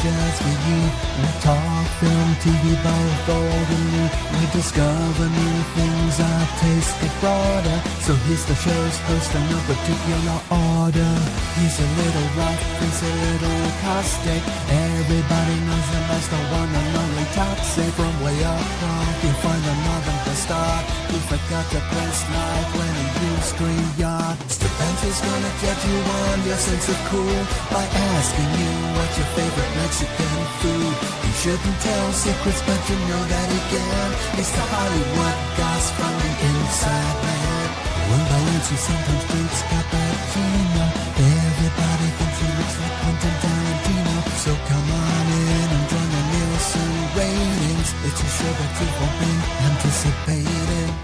just for you. We talk film, TV, both old and new. We discover new things, our taste get broader. So here's the show's host in no particular order. He's a little rough, he's a little caustic. Everybody knows the most, the one and only toxic. From way up top, you find another the start. You forgot to press like when a new screen yard. Stupenzolicious gonna judge you on your sense of cool by asking you what's your favorite Mexican food. He shouldn't tell secrets, but you know that he can. It's the Hollywood goss from the inside man. One by one, she sometimes drinks cappuccino. Everybody thinks he looks like Quentin Tarantino. So come on in and join the Nielsen ratings. It's a show that you've all been anticipating.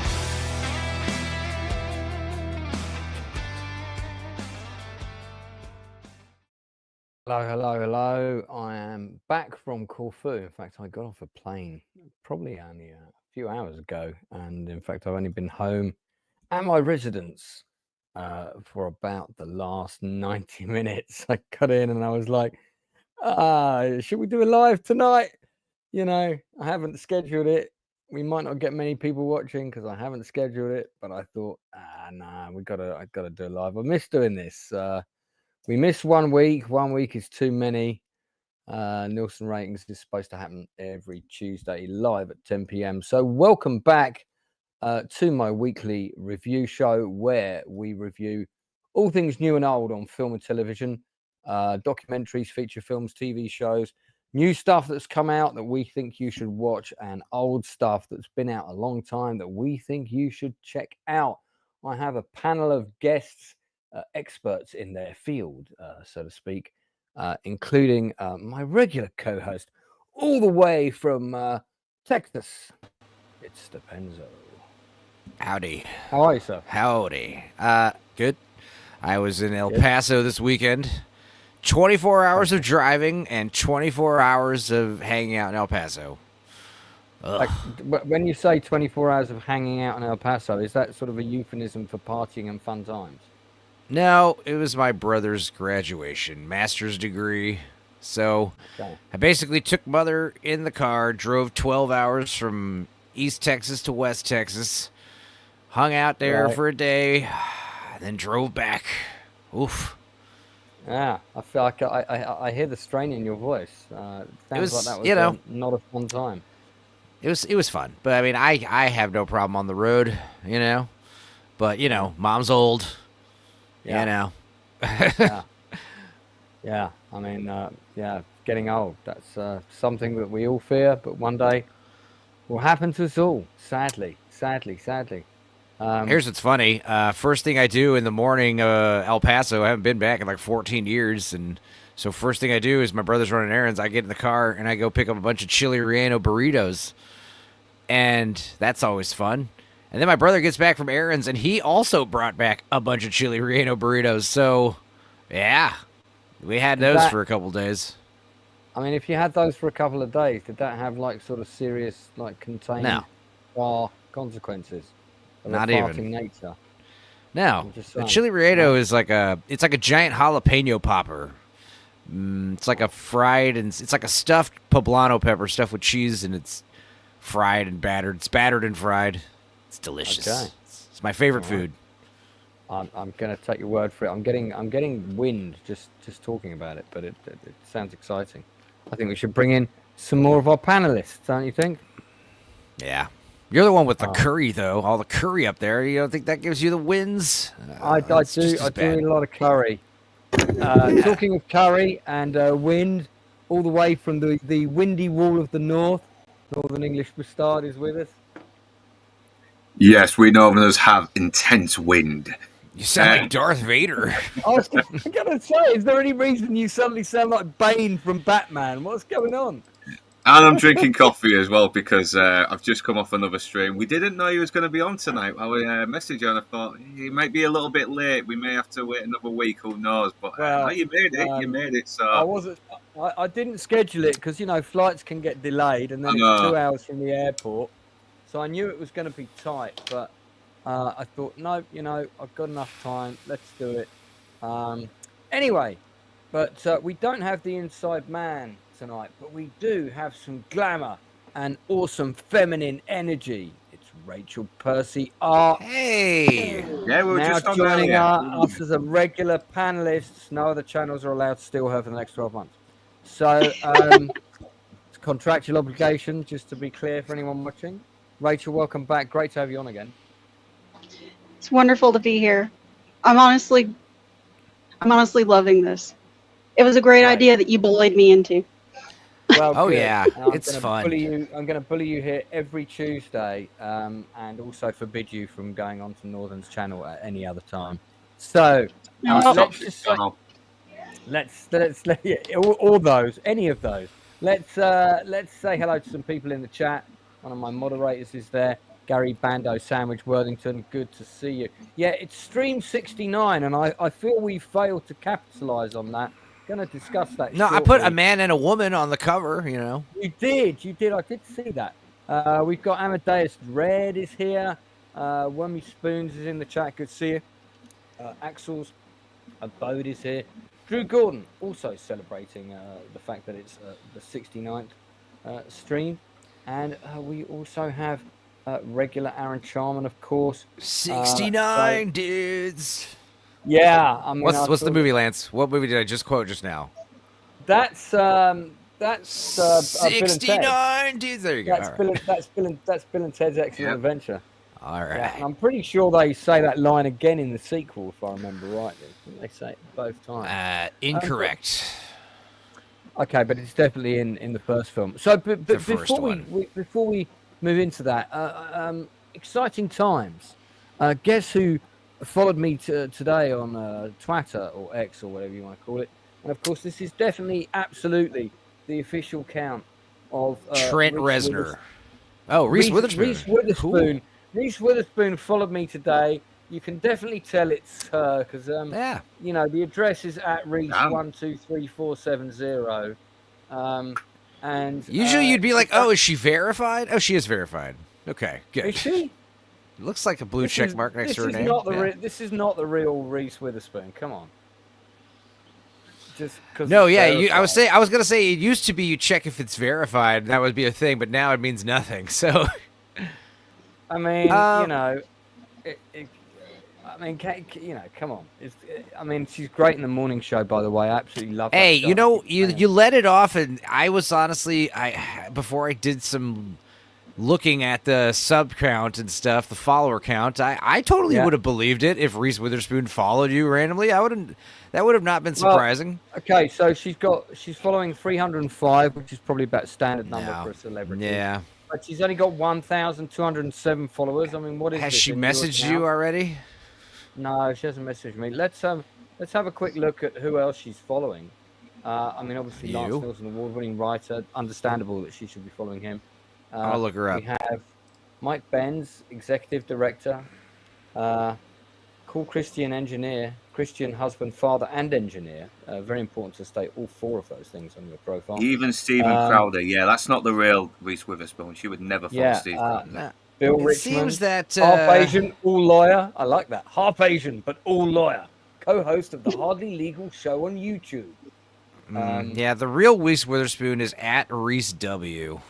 Hello. I am back from Corfu. In fact, I got off a plane probably only a few hours ago. And in fact, I've only been home at my residence for about the last 90 minutes. I got in and I was like, should we do a live tonight? You know, I haven't scheduled it. We might not get many people watching because I haven't scheduled it. But I thought, I gotta do a live. I miss doing this. We missed 1 week. 1 week is too many. Nielsen Ratings is supposed to happen every Tuesday live at 10 p.m. So welcome back to my weekly review show where we review all things new and old on film and television, documentaries, feature films, TV shows, new stuff that's come out that we think you should watch, and old stuff that's been out a long time that we think you should check out. I have a panel of guests, experts in their field, so to speak, including my regular co-host all the way from Texas. It's Stupenzolicious. Howdy. How are you, sir? Howdy. Good. I was in El Paso this weekend. 24 hours of driving and 24 hours of hanging out in El Paso. Like, when you say 24 hours of hanging out in El Paso, is that sort of a euphemism for partying and fun times? No, it was my brother's graduation, master's degree. So I basically took mother in the car, drove 12 hours from East Texas to West Texas, hung out there for a day, then drove back. Oof. Yeah, I feel like I hear the strain in your voice. It sounds like that was not a fun time. It was fun, but I mean, I have no problem on the road, you know. But you know, mom's old. Yeah. You know. Yeah. I mean, getting old. That's something that we all fear, but one day will happen to us all. Sadly. Here's what's funny. First thing I do in the morning, El Paso, I haven't been back in like 14 years. And so first thing I do is my brother's running errands. I get in the car and I go pick up a bunch of chili relleno burritos. And that's always fun. And then my brother gets back from errands, and he also brought back a bunch of chili relleno burritos. So, yeah, we had those for a couple days. I mean, if you had those for a couple of days, did that have like sort of serious, like contained consequences? Not even. Nature? No, the chili relleno is like a giant jalapeno popper. It's like a fried, and it's like a stuffed poblano pepper stuffed with cheese, and it's fried and battered. It's battered and fried. It's delicious. Okay. It's my favorite food. I'm gonna take your word for it. I'm getting wind just talking about it, but it sounds exciting. I think we should bring in some more of our panelists, don't you think? Yeah. You're the one with the curry, though. All the curry up there. You don't think that gives you the wins? I do eat a lot of curry. Talking of curry and wind, all the way from the windy wall of the north, Northern English Bastard is with us. Yes, we Northerners have intense wind. You sound like Darth Vader. I was going to say, is there any reason you suddenly sound like Bane from Batman? What's going on? And I'm drinking coffee as well because I've just come off another stream. We didn't know he was going to be on tonight. I messaged you and I thought he might be a little bit late. We may have to wait another week. Who knows? But you made it. You made it. So I didn't schedule it because flights can get delayed, and then it's 2 hours from the airport. So I knew it was going to be tight, but I thought, no, I've got enough time. Let's do it. Anyway, but we don't have the inside man tonight, but we do have some glamour and awesome feminine energy. It's Rachel Percy Art. Hey. Yeah, we were Now just on joining earlier. us as a regular panelist. No other channels are allowed to steal her for the next 12 months. So, it's a contractual obligation, just to be clear for anyone watching. Rachel, welcome back. Great to have you on again. It's wonderful to be here. I'm honestly loving this. It was a great idea that you bullied me into. Well, Oh, good. yeah, And I'm it's gonna fun. I'm going to bully you here every Tuesday, and also forbid you from going on to Northern's channel at any other time. So, let's just say, all those, any of those. Let's say hello to some people in the chat. One of my moderators is there. Gary Bando Sandwich Worthington, good to see you. Yeah, it's stream 69, and I feel we failed to capitalize on that. Going to discuss that No, shortly. I put a man and a woman on the cover, you know. You did. I did see that. We've got Amadeus Red is here. Wormy Spoons is in the chat. Good to see you. Axel's Abode is here. Drew Gordon also celebrating the fact that it's the 69th stream. And we also have regular Aaron Charman, of course. 69 dudes. Yeah. I mean, What's the movie, Lance? What movie did I just quote just now? That's Bill and Ted. 69 dudes. There you go. That's All Bill, right. that's Bill and Ted's Excellent Adventure. All right. Yeah, and I'm pretty sure they say that line again in the sequel, if I remember rightly. I think they say it both times. Incorrect. Okay, but it's definitely in the first film. So, but The first before we move into that, exciting times. Guess who followed me today on Twitter or X or whatever you want to call it? And of course, this is definitely, absolutely the official count of Trent Reese Reznor. Oh, Reese Witherspoon. Reese Witherspoon. Cool. Reese Witherspoon followed me today. You can definitely tell it's her because Yeah. you know, the address is at Reese 123470. And Usually you'd be like, oh, is she verified? Oh, she is verified. Okay, good. is she? Looks like a blue check mark next to her name. This is not the real Reese Witherspoon. Come on. Just because. No, yeah, I was gonna say it used to be you check if it's verified, and that would be a thing, but now it means nothing. So, I mean, you know, come on. I mean, she's great in the morning show, by the way. I absolutely love. hey, that you know, show. you let it off, and I was honestly, before I did some looking at the sub count and stuff, the follower count, I totally would have believed it if Reese Witherspoon followed you randomly. That would have not been surprising. Well, okay, so she's following 305, which is probably about standard number for a celebrity. Yeah. But she's only got 1,207 followers. I mean, what is Has this she in yours messaged now? you already? No, she hasn't messaged me. Let's have a quick look at who else she's following. I mean, obviously, Lance Nielsen, award-winning writer. Understandable that she should be following him. I'll look her up. We have Mike Benz, executive director. Cool Christian engineer, Christian husband, father, and engineer. Very important to state all four of those things on your profile. Even Stephen Crowder, that's not the real Reese Witherspoon. She would never follow Steve Crowder. Bill It Richmond, seems that half Asian, all lawyer. I like that. Half Asian, but all lawyer. Co-host of the Hardly Legal show on YouTube. the real Reese Witherspoon is at Reese W.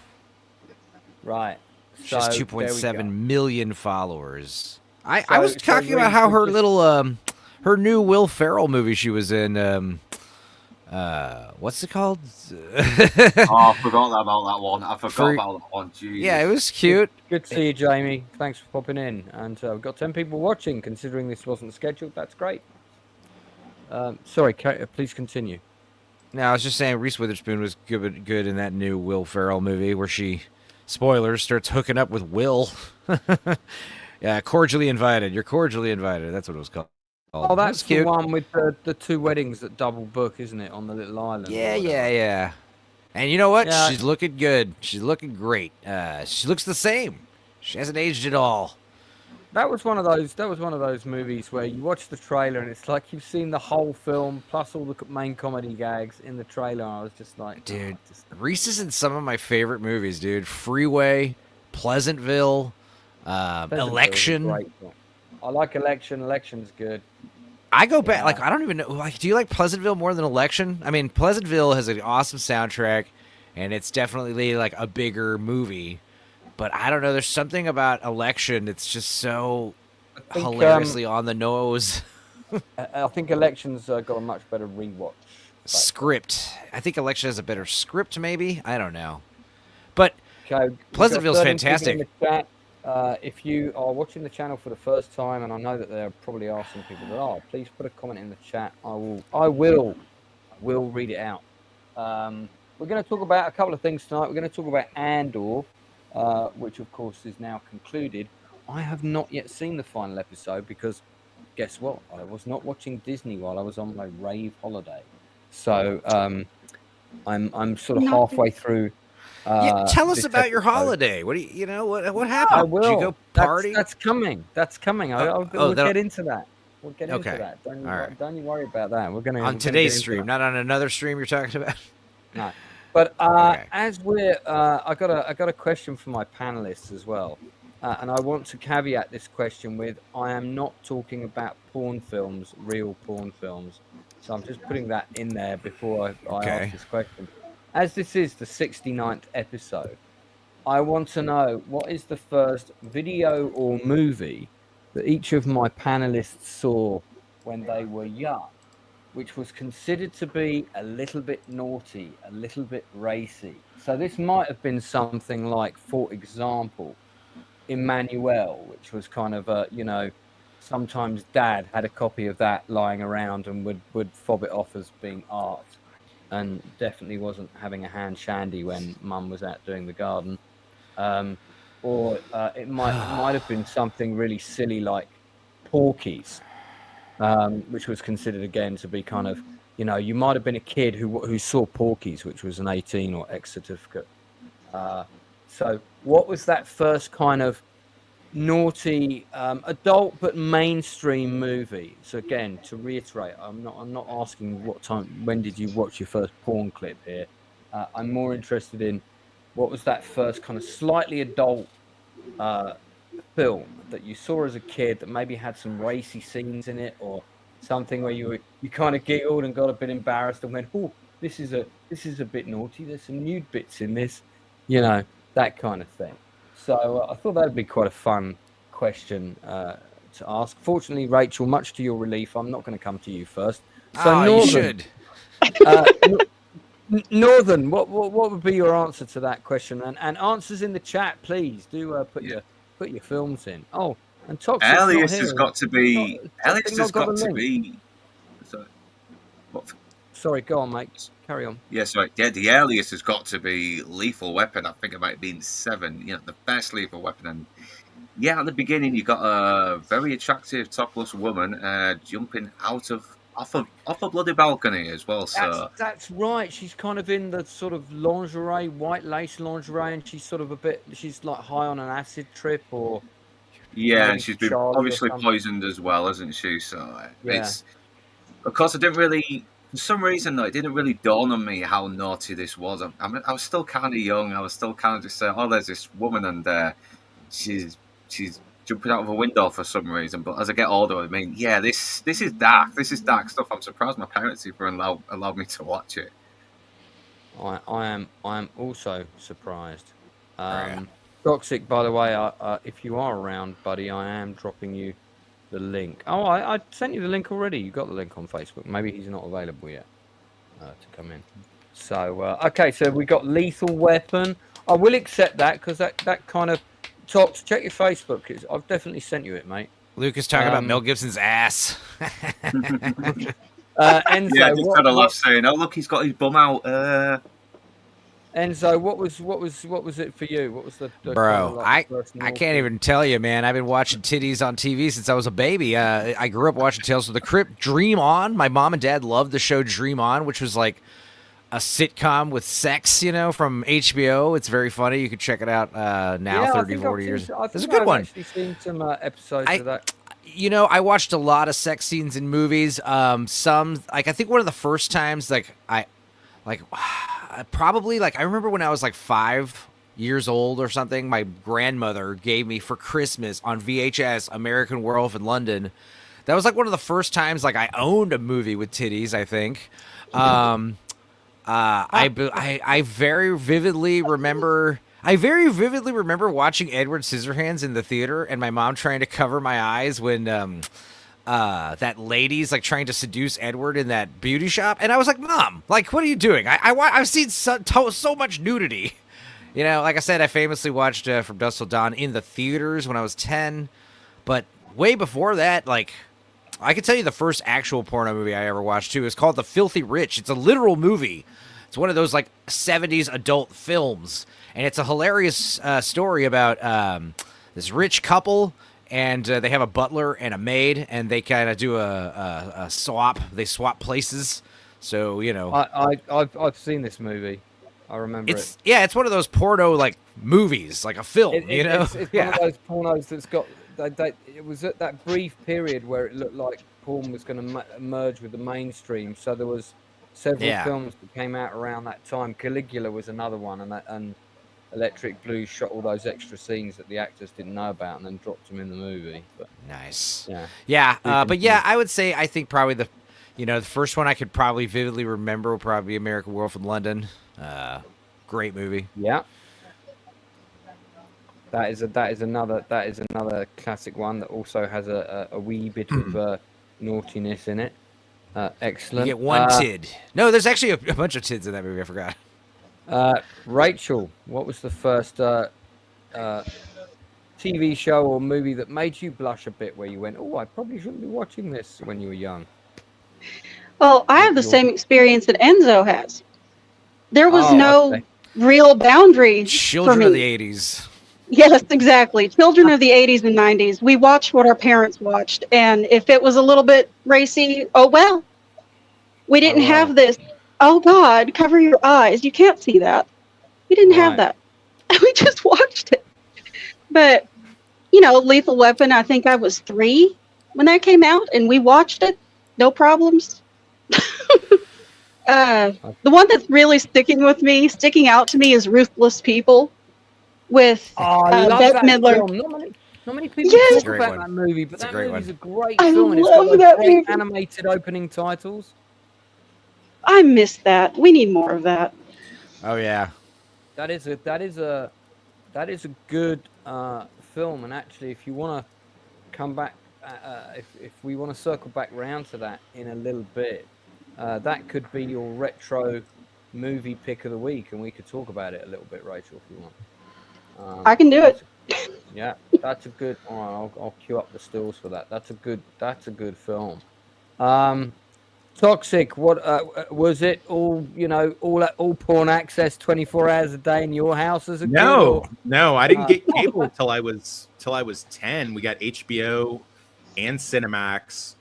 Right. She has So, 2.7 million followers. I So- was so talking about Reese how was her just- little her new Will Ferrell movie she was in what's it called? I forgot about that one. About that one. Jeez. Yeah, it was cute. Good to see you, Jamie. Thanks for popping in. And we've got 10 people watching, considering this wasn't scheduled. That's great. Sorry, please continue. No, I was just saying Reese Witherspoon was good in that new Will Ferrell movie where she, spoilers, starts hooking up with Will. Yeah, cordially invited. You're cordially invited. That's what it was called. Oh, that's cute. the one with the two weddings that double book, isn't it, on the little island? Yeah. And you know what? Yeah. She's looking good. She's looking great. She looks the same. She hasn't aged at all. That was one of those movies where you watch the trailer and it's like you've seen the whole film plus all the main comedy gags in the trailer. And I was just like, Dude, Reese is in some of my favorite movies, dude. Freeway, Pleasantville, Election. Great. I like Election. Election's good. I go back, I don't even know. Do you like Pleasantville more than Election? I mean, Pleasantville has an awesome soundtrack. and it's definitely like a bigger movie. But I don't know. There's something about Election that's just so think, hilariously on the nose. I think Elections got a much better rewatch. Script. I think Election has a better script, maybe. I don't know. But Okay, Pleasantville's fantastic. in the chat. If you are watching the channel for the first time, and I know that there probably are some people that are, please put a comment in the chat. I will read it out. We're going to talk about a couple of things tonight. We're going to talk about Andor, which of course is now concluded. I have not yet seen the final episode because guess what? I was not watching Disney while I was on my rave holiday. So I'm sort of halfway through. Tell us this about your episode. holiday. What do you know? What happened? I will. Did you go party? That's coming. That's coming. We'll get into that. We'll get into Okay. that. All Don't you worry about that. We're gonna on today's stream, not on another stream you're talking about. No, but Okay. as we're, I got a question for my panelists as well, and I want to caveat this question with I am not talking about porn films, real porn films. So I'm just putting that in there before I Okay. ask this question. As this is the 69th episode, I want to know what is the first video or movie that each of my panelists saw when they were young, which was considered to be a little bit naughty, a little bit racy. So this might have been something like, for example, Emmanuel, which was kind of a, sometimes Dad had a copy of that lying around and would fob it off as being art. And definitely wasn't having a hand shandy when Mum was out doing the garden, or it might have been something really silly like Porky's, which was considered again to be kind of, you might have been a kid who saw Porky's, which was an 18 or X certificate. So what was that first kind of naughty adult but mainstream movie? So again, to reiterate, I'm not asking when did you watch your first porn clip here. I'm more interested in what was that first kind of slightly adult film that you saw as a kid that maybe had some racy scenes in it, or something where you kind of giggled and got a bit embarrassed and went, oh, this is a bit naughty, there's some nude bits in this, that kind of thing. So I thought that would be quite a fun question to ask. Fortunately, Rachel, much to your relief, I'm not going to come to you first. So you should. Northern, what would be your answer to that question? And answers in the chat, please. Do put your films in. Oh, and Toxic. Alias has got to be. Alias has got to be. Sorry. What? Sorry, go on, mate. Carry on. Yeah, sorry. Yeah, the earliest has got to be Lethal Weapon. I think it might have been 7. The best Lethal Weapon. And yeah, at the beginning, you got a very attractive topless woman jumping off a bloody balcony as well. So that's right. She's kind of in the sort of lingerie, white lace lingerie, and she's sort of she's like high on an acid trip, or yeah, and she's been obviously poisoned as well, hasn't she? So it's, of course, I didn't really. For some reason, though, it didn't really dawn on me how naughty this was. I was still kind of young. I was still kind of just saying, oh, there's this woman and she's jumping out of a window for some reason. But as I get older, I mean, yeah, this is dark. This is dark stuff. I'm surprised my parents even allowed me to watch it. I am also surprised. Toxic, by the way, if you are around, buddy, I am dropping you the link. Oh, I sent you the link already. You got the link on Facebook. Maybe he's not available yet to come in. So okay, so we got Lethal Weapon. I will accept that because that kind of Tox. Check your Facebook. I've definitely sent you it, mate. Luke is talking about Mel Gibson's ass. Enzo, yeah, I just had a laugh saying, "Oh, look, he's got his bum out." Enzo, what was it for you? What was the bro? I can't even tell you, man. I've been watching titties on TV since I was a baby. I grew up watching Tales of the Crypt, Dream On. My mom and dad loved the show Dream On, which was like a sitcom with sex, from HBO. It's very funny. You can check it out now, 30, 40 years. It's a good one. I've actually seen some episodes of that. I watched a lot of sex scenes in movies. Some, I think one of the first times, I remember when I was 5 years old or something, my grandmother gave me for Christmas on VHS American Werewolf in London. That was one of the first times I owned a movie with titties, I think. I very vividly remember. I very vividly remember watching Edward Scissorhands in the theater, and my mom trying to cover my eyes when that lady's like trying to seduce Edward in that beauty shop, and I was like, "Mom, like, what are you doing? I've seen so much nudity." You know, like I said, I famously watched From Dusk Till Dawn in the theaters when I was 10, but way before that, like, I can tell you the first actual porno movie I ever watched too is called The Filthy Rich. It's a literal movie. It's one of those like 70s adult films, and it's a hilarious story about this rich couple, and they have a butler and a maid, and they kind of do a swap. They swap places. So, you know, I've seen this movie. I remember it. Yeah, it's one of those porno like movies, like a film. You know, it's one of those pornos that's got. It was at that brief period where it looked like porn was going to merge with the mainstream. So there was several films that came out around that time. Caligula was another one, and Electric Blue shot all those extra scenes that the actors didn't know about and then dropped them in the movie. But, nice. Yeah. But yeah, I would say I think probably the first one I could probably vividly remember would probably be American Werewolf from London. Great movie. Yeah. That is another classic one that also has a wee bit of naughtiness in it. Excellent. You get one tid. No, there's actually a bunch of tids in that movie. I forgot. Rachel, what was the first TV show or movie that made you blush a bit, where you went, "Oh, I probably shouldn't be watching this," when you were young? Well, I have the same experience that Enzo has. There was no real boundary Children for me. of the 80s. Yes, exactly. Children of the 80s and 90s. We watched what our parents watched, and if it was a little bit racy, oh well. We didn't have this, "Oh God, cover your eyes. You can't see that." We didn't have that. We just watched it. But, you know, Lethal Weapon, I think I was 3 when that came out, and we watched it. No problems. The one that's really sticking out to me is Ruthless People with I love Bette that Midler. film. Not many people Yes. talk about that movie, but that movie's a great I film, and it's love got that those great movie. animated opening titles. I miss that. We need more of that. Oh yeah. That is a good film, and actually, if you want to come back, if we want to circle back round to that in a little bit, that could be your retro movie pick of the week, and we could talk about it a little bit, Rachel, if you want. I can do it. Yeah, that's a good. All right, I'll queue up the stills for that. That's a good film. Toxic. What was it? All all porn access 24 hours a day in your house as a kid? No, I didn't get cable until I was 10. We got HBO and Cinemax,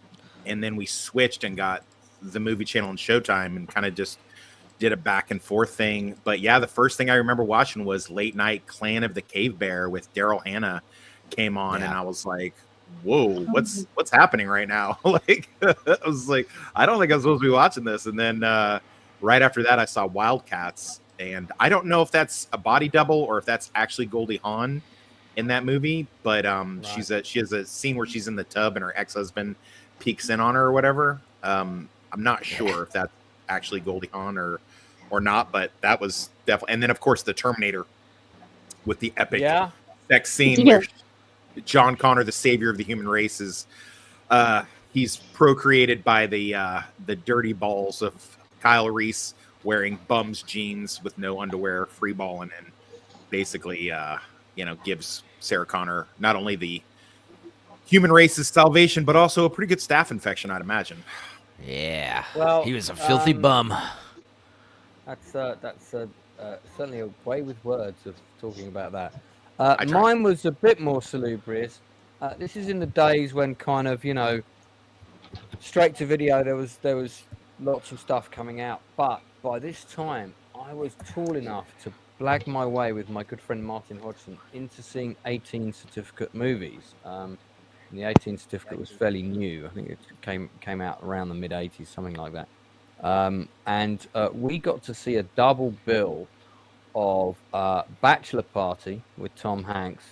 and then we switched and got the Movie Channel and Showtime, and kind of just did a back and forth thing. But yeah, the first thing I remember watching was late night Clan of the Cave Bear with Daryl Hannah came on, and I was like, whoa, what's happening right now? Like, I was like, I don't think I'm supposed to be watching this. And then right after that, I saw Wildcats, and I don't know if that's a body double or if that's actually Goldie Hawn in that movie, but she has a scene where she's in the tub and her ex-husband peeks in on her or whatever. I'm not sure if that's actually Goldie Hawn or not, but that was definitely. And then of course the Terminator with the epic sex scene where John Connor, the savior of the human race, is he's procreated by the dirty balls of Kyle Reese wearing bum's jeans with no underwear, free balling, and basically gives Sarah Connor not only the human race's salvation, but also a pretty good staph infection, I'd imagine. Yeah. Well, he was a filthy bum. That's certainly a way with words of talking about that. Mine was a bit more salubrious. This is in the days when kind of, straight to video, there was lots of stuff coming out. But by this time, I was tall enough to blag my way with my good friend Martin Hodgson into seeing 18 certificate movies. And the 18 certificate was fairly new. I think it came out around the mid-'80s, something like that. And we got to see a double bill of Bachelor Party with Tom Hanks,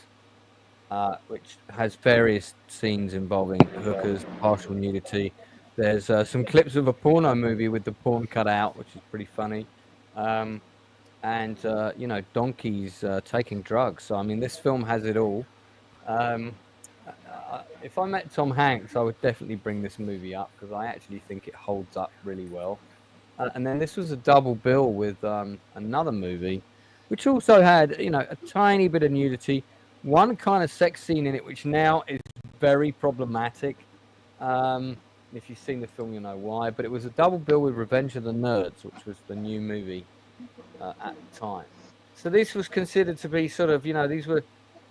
which has various scenes involving hookers, partial nudity. There's some clips of a porno movie with the porn cut out, which is pretty funny. and donkeys taking drugs. So I mean, this film has it all. If I met Tom Hanks, I would definitely bring this movie up because I actually think it holds up really well. And then this was a double bill with another movie, which also had a tiny bit of nudity, one kind of sex scene in it, which now is very problematic. If you've seen the film, you'll know why. But it was a double bill with Revenge of the Nerds, which was the new movie at the time. So this was considered to be sort of, these were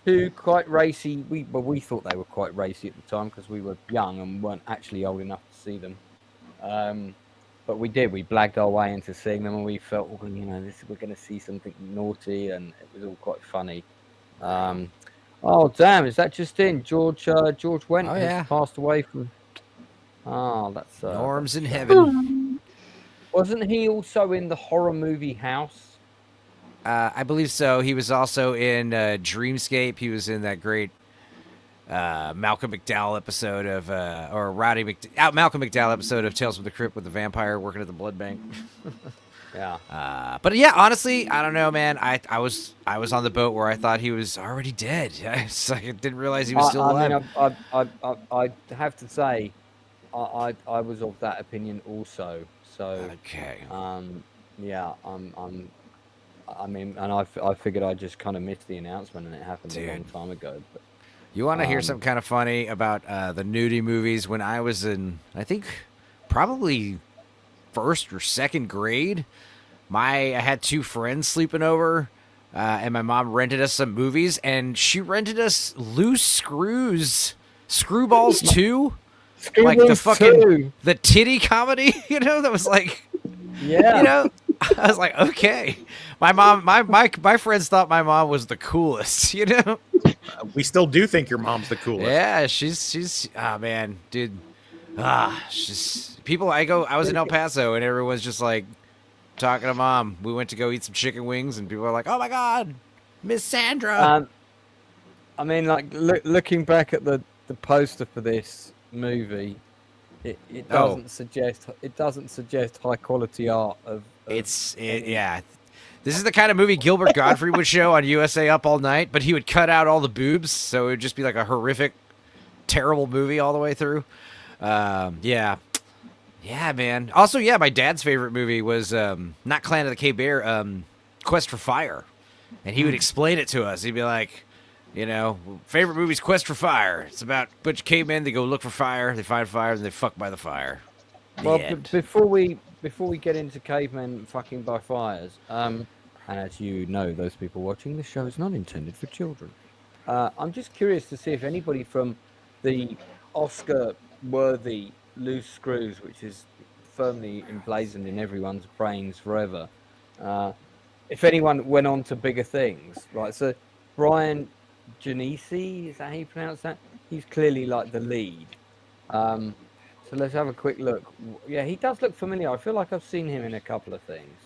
two quite racy. We thought they were quite racy at the time because we were young and weren't actually old enough to see them. But we did. We blagged our way into seeing them, and we felt, we're going to see something naughty, and it was all quite funny. Oh damn! Is that just in? George Wendt has passed away from. Oh, that's Norm's that's in heaven. Wasn't he also in the horror movie House? I believe so. He was also in Dreamscape. He was in that great Malcolm McDowell episode of, Malcolm McDowell episode of Tales from the Crypt with the vampire working at the blood bank. Yeah. But yeah, honestly, I don't know, man. I was on the boat where I thought he was already dead. I didn't realize he was still alive. I have to say, I was of that opinion also. So okay. Yeah. I mean, and I figured I just kind of missed the announcement, and it happened a long time ago. But you want to hear something kind of funny about the nudie movies? When I was in, I think, probably first or second grade, I had two friends sleeping over, and my mom rented us some movies, and she rented us Loose Screws, Screwballs 2, like the fucking the titty comedy, that was like, yeah, I was like, okay. My mom, my friends thought my mom was the coolest, We still do think your mom's the coolest. Yeah, she's oh man, dude. She's people. I was in El Paso, and everyone's just like talking to mom. We went to go eat some chicken wings, and people are like, "Oh my god, Miss Sandra." I mean, like looking back at the poster for this movie, it doesn't suggest high quality art of yeah. This is the kind of movie Gilbert Gottfried would show on USA Up All Night, but he would cut out all the boobs, so it would just be like a horrific, terrible movie all the way through. Yeah, man. Also, yeah, my dad's favorite movie was not Clan of the Cape Bear, Quest for Fire, and he would explain it to us. He'd be like, favorite movie's Quest for Fire. It's about a bunch of cavemen. They go look for fire. They find fire, and they fuck by the fire. Well, before we get into cavemen fucking by fires, and as you know, those people watching, this show is not intended for children. I'm just curious to see if anybody from the Oscar-worthy Loose Screws, which is firmly emblazoned in everyone's brains forever, if anyone went on to bigger things, right? So Brian Genesi, is that how you pronounce that? He's clearly like the lead. So let's have a quick look. Yeah, he does look familiar. I feel like I've seen him in a couple of things.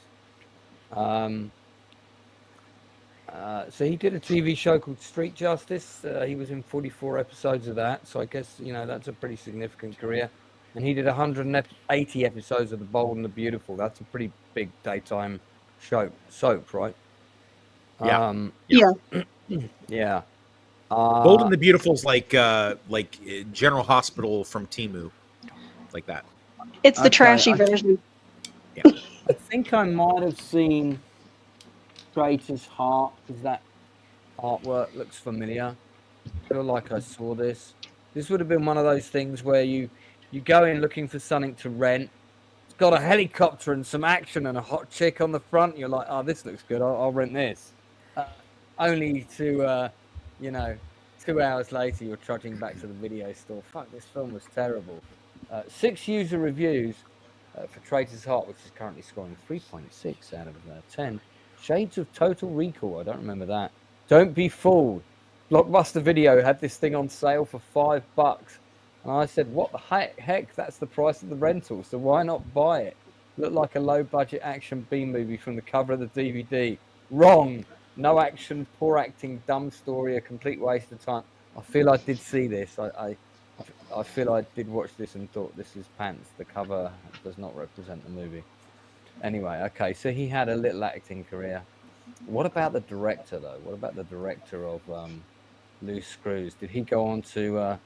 So he did a TV show called Street Justice. He was in 44 episodes of that. So I guess, that's a pretty significant career. And he did 180 episodes of The Bold and the Beautiful. That's a pretty big daytime soap, right? Yeah. Yeah. Bold and the Beautiful's like General Hospital from Temu. Like that. It's the trashy version. Yeah. I think I might have seen Traitor's Heart, because that artwork looks familiar. I feel like I saw this. This would have been one of those things where you go in looking for something to rent. It's got a helicopter and some action and a hot chick on the front. You're like, oh, this looks good. I'll rent this. Only to, 2 hours later, you're trudging back to the video store. Fuck, this film was terrible. 6 user reviews for Traitor's Heart, which is currently scoring 3.6 out of 10. Shades of Total Recall. I don't remember that. Don't be fooled. Blockbuster Video had this thing on sale for $5. And I said, what the heck? That's the price of the rental, so why not buy it? Looked like a low-budget action B-movie from the cover of the DVD. Wrong. No action, poor acting, dumb story, a complete waste of time. I feel I did see this. I feel I did watch this and thought, this is pants. The cover does not represent the movie. Anyway, okay, so he had a little acting career. What about the director, though? What about the director of Loose Screws? Did he go on to,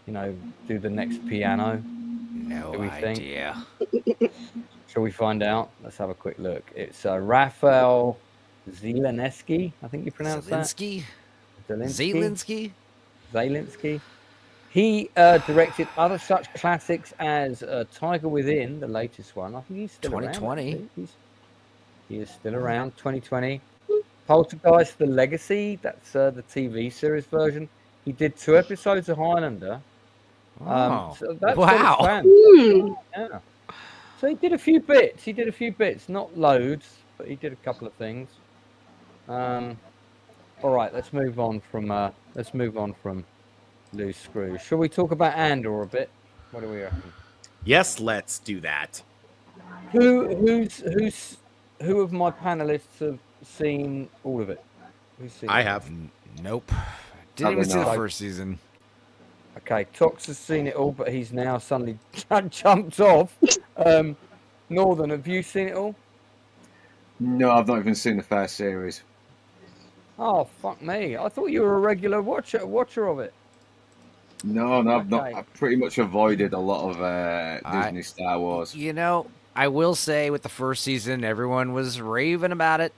do the next Piano? No Do we think? idea. Shall we find out? Let's have a quick look. It's Raphael Zielinski, I think you pronounce Zielinski? that. Zielinski? Zielinski. He directed other such classics as Tiger Within, the latest one. I think he's still 2020. around. He is still around. 2020. Poltergeist: The Legacy. That's the TV series version. He did 2 episodes of Highlander. So that's Wow. Yeah. So he did a few bits. Not loads, but he did a couple of things. All right, let's move on from Loose Screws. Shall we talk about Andor a bit? What do we reckon? Yes, let's do that. Who of my panelists have seen all of it? Who's seen I it? have. Nope. Didn't even see the first season. Okay, Tox has seen it all, but he's now suddenly jumped off. Northern, have you seen it all? No, I've not even seen the first series. Oh, fuck me. I thought you were a regular watcher of it. No, I've not. Okay. I've pretty much avoided a lot of Disney Star Wars. You know, I will say with the first season, everyone was raving about it.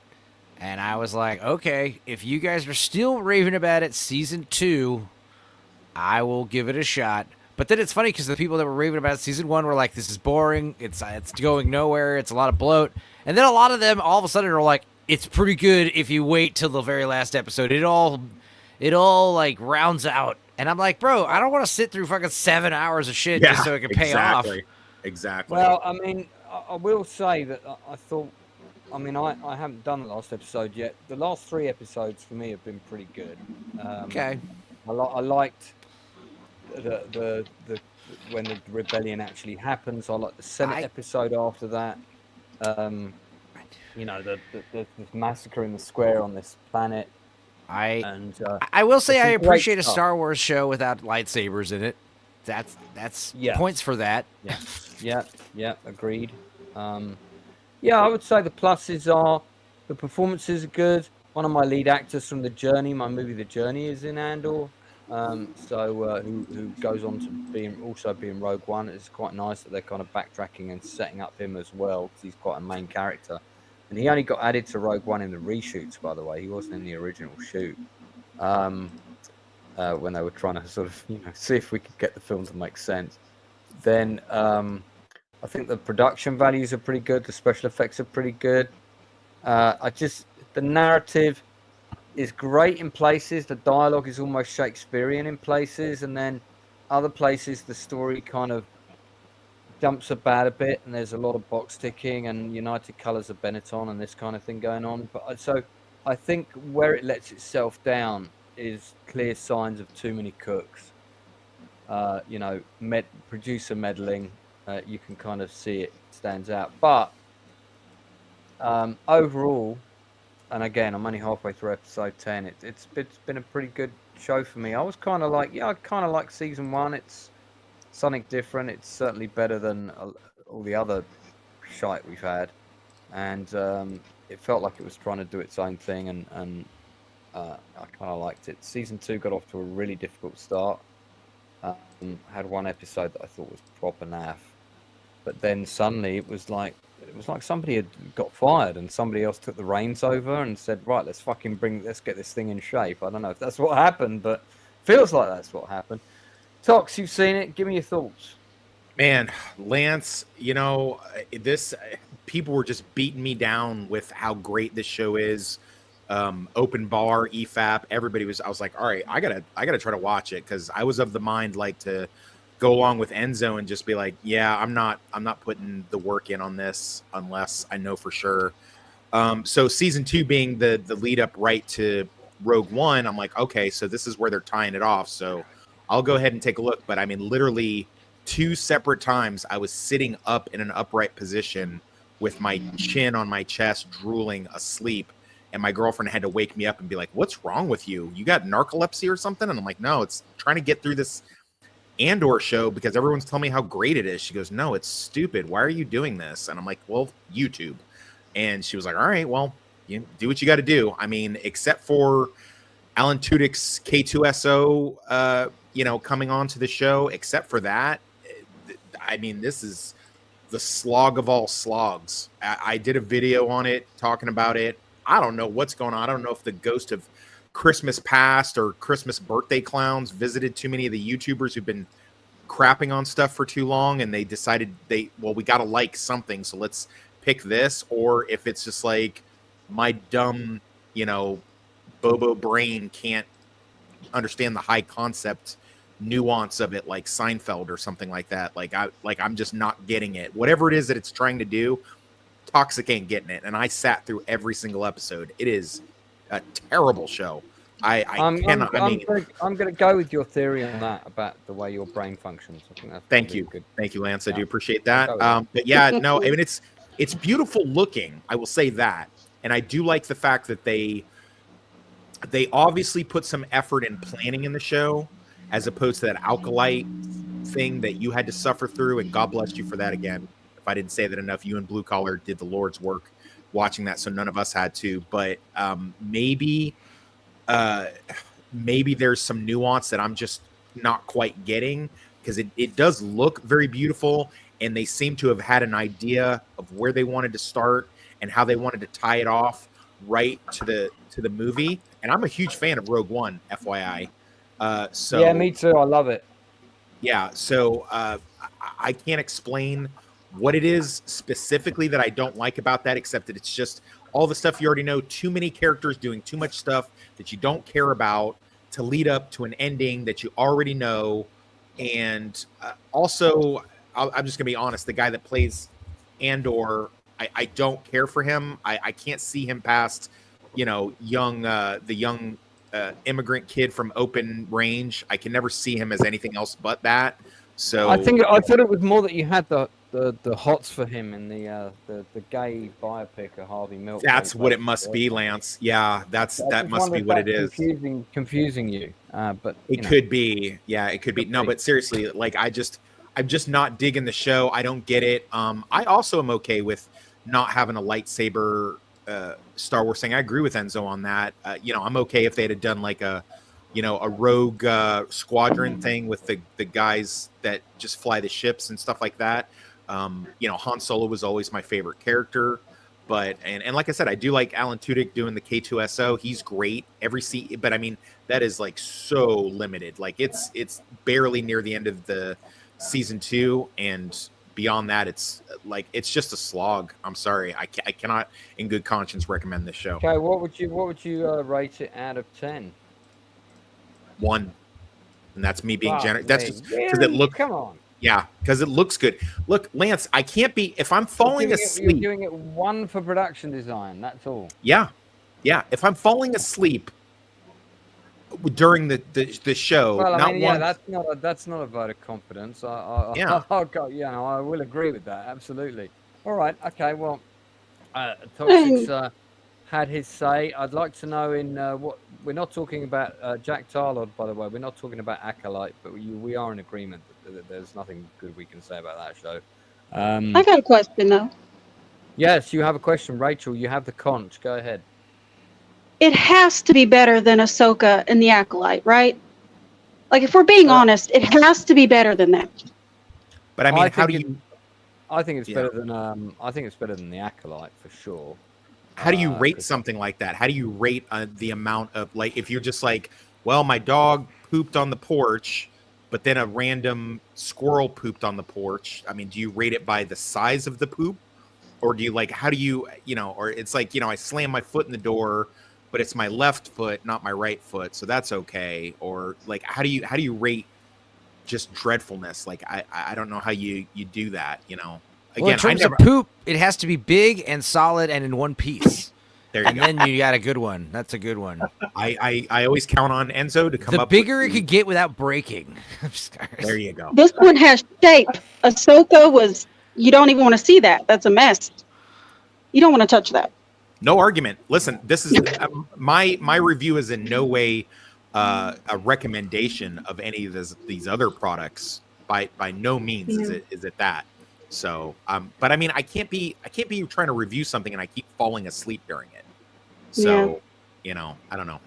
And I was like, okay, if you guys are still raving about it, season 2, I will give it a shot. But then it's funny because the people that were raving about season 1 were like, this is boring. It's going nowhere. It's a lot of bloat. And then a lot of them all of a sudden are like, it's pretty good if you wait till the very last episode. It all like rounds out. And I'm like, bro, I don't want to sit through fucking 7 hours of shit just so it can pay off. Exactly. Well, I mean, I will say that I thought, I mean, I haven't done the last episode yet. The last 3 episodes for me have been pretty good. Okay. I liked the when the rebellion actually happens. I like the Senate episode after that. The massacre in the square on this planet. I will say I appreciate a stuff. Star Wars show without lightsabers in it. That's points for that. Yeah, agreed. I would say the pluses are the performances are good. One of my lead actors from The Journey, my movie The Journey, is in Andor. Who goes on to be in Rogue One. It's quite nice that they're kind of backtracking and setting up him as well, because he's quite a main character. And he only got added to Rogue One in the reshoots, by the way. He wasn't in the original shoot. When they were trying to sort of, see if we could get the film to make sense. Then I think the production values are pretty good. The special effects are pretty good. The narrative is great in places. The dialogue is almost Shakespearean in places, and then other places the story kind of jumps about a bit, and there's a lot of box ticking and United Colors of Benetton and this kind of thing going on. But so I think where it lets itself down is clear signs of too many cooks. Producer meddling. You can kind of see it stands out, but overall. And again, I'm only halfway through episode 10. It's been a pretty good show for me. I was kind of like, I kind of like season 1. It's something different. It's certainly better than all the other shite we've had. And it felt like it was trying to do its own thing. And I kind of liked it. Season 2 got off to a really difficult start. Had one episode that I thought was proper naff. But then suddenly it was like somebody had got fired and somebody else took the reins over and said, right, let's get this thing in shape. I don't know if that's what happened, but feels like that's what happened. Tox, you've seen it. Give me your thoughts. Man, Lance, this people were just beating me down with how great this show is. Open bar, EFAP, everybody was. I was like, all right, I gotta try to watch it, because I was of the mind like to go along with Enzo and just be like, yeah, I'm not putting the work in on this unless I know for sure. So season 2 being the lead up right to Rogue One, I'm like, okay, so this is where they're tying it off. So I'll go ahead and take a look. But I mean, literally 2 separate times I was sitting up in an upright position with my chin on my chest, drooling, asleep. And my girlfriend had to wake me up and be like, what's wrong with you? You got narcolepsy or something? And I'm like, no, it's trying to get through this Andor show because everyone's telling me how great it is. She goes, no, it's stupid. Why are you doing this? And I'm like, well, YouTube. And she was like, all right, well, you do what you got to do. I mean, except for Alan Tudyk's K2SO, coming on to the show, except for that, I mean, this is the slog of all slogs. I did a video on it talking about it. I don't know what's going on. I don't know if the ghost of Christmas past or Christmas birthday clowns visited too many of the YouTubers who've been crapping on stuff for too long, and they decided we got to like something, so let's pick this. Or if it's just like my dumb, Bobo brain can't understand the high concept nuance of it, like Seinfeld or something like that. I'm just not getting it. Whatever it is that it's trying to do, Toxic ain't getting it. And I sat through every single episode. It is a terrible show. I'm going to go with your theory on that about the way your brain functions. I think that's thank you, Lance. Yeah. I do appreciate that. But yeah, no, I mean it's beautiful looking. I will say that, and I do like the fact that they obviously put some effort in planning in the show, as opposed to that Alkalite thing that you had to suffer through. And God bless you for that again. If I didn't say that enough, you and Blue Collar did the Lord's work watching that, so none of us had to. But maybe there's some nuance that I'm just not quite getting, because it does look very beautiful, and they seem to have had an idea of where they wanted to start and how they wanted to tie it off right to the movie. And I'm a huge fan of Rogue One, FYI. So yeah, me too. I love it. Yeah, so I can't explain what it is specifically that I don't like about that, except that it's just all the stuff you already know. Too many characters doing too much stuff that you don't care about to lead up to an ending that you already know. And also, I'm just gonna be honest, the guy that plays Andor, I don't care for him. I can't see him past, the young immigrant kid from Open Range. I can never see him as anything else but that. So I thought it was more that you had the hots for him in the gay biopic of Harvey Milk. That's what it must be, Lance. Yeah, that must be what it is. Confusing you, but it could be. Yeah, it could be. No, but seriously, I'm just not digging the show. I don't get it. I also am okay with not having a lightsaber Star Wars thing. I agree with Enzo on that. I'm okay if they had done like a rogue squadron thing with the guys that just fly the ships and stuff like that. Han Solo was always my favorite character, but and like I said, I do like Alan Tudyk doing the K2SO. He's great every scene, but I mean that is like so limited. Like it's barely near the end of the season 2, and beyond that, it's just a slog. I'm sorry, I cannot in good conscience recommend this show. Okay, what would you rate it out of 10? 1. And that's me being generous. That's just because it looks. Come on. Yeah, because it looks good. Look, Lance, I can't be if I'm falling asleep. You're doing it 1 for production design. That's all. Yeah. If I'm falling asleep during the show, well, I mean, that's not a vote of confidence. I will agree with that. Absolutely. All right. Okay. Well, Toxic's had his say. I'd like to know what we're not talking about. Jack Tarlod, by the way, we're not talking about Acolyte, but we are in agreement that there's nothing good we can say about that show. I got a question though. Yes, you have a question, Rachel. You have the conch. Go ahead. It has to be better than Ahsoka and the Acolyte, right? Like, if we're being honest, it has to be better than that. But I mean, how do you? I think it's better than. I think it's better than the Acolyte for sure. How do you rate something like that? How do you rate the amount of, like, if you're just like, well, my dog pooped on the porch, but then a random squirrel pooped on the porch. I mean, do you rate it by the size of the poop, or do you how do you, or it's like, I slam my foot in the door, but it's my left foot, not my right foot, so that's okay. Or like, how do you rate just dreadfulness? Like, I don't know how you do that. Again, well, in terms of poop, it has to be big and solid and in one piece. There you go. Then you got a good one. That's a good one. I always count on Enzo to come up. The bigger it could get without breaking. There you go. This one has shape. Ahsoka was. You don't even want to see that. That's a mess. You don't want to touch that. No argument. Listen, this is my review is in no way a recommendation of any of these other products. By no means is it that. So, but I mean, I can't be trying to review something and I keep falling asleep during it. So, you know, I don't know.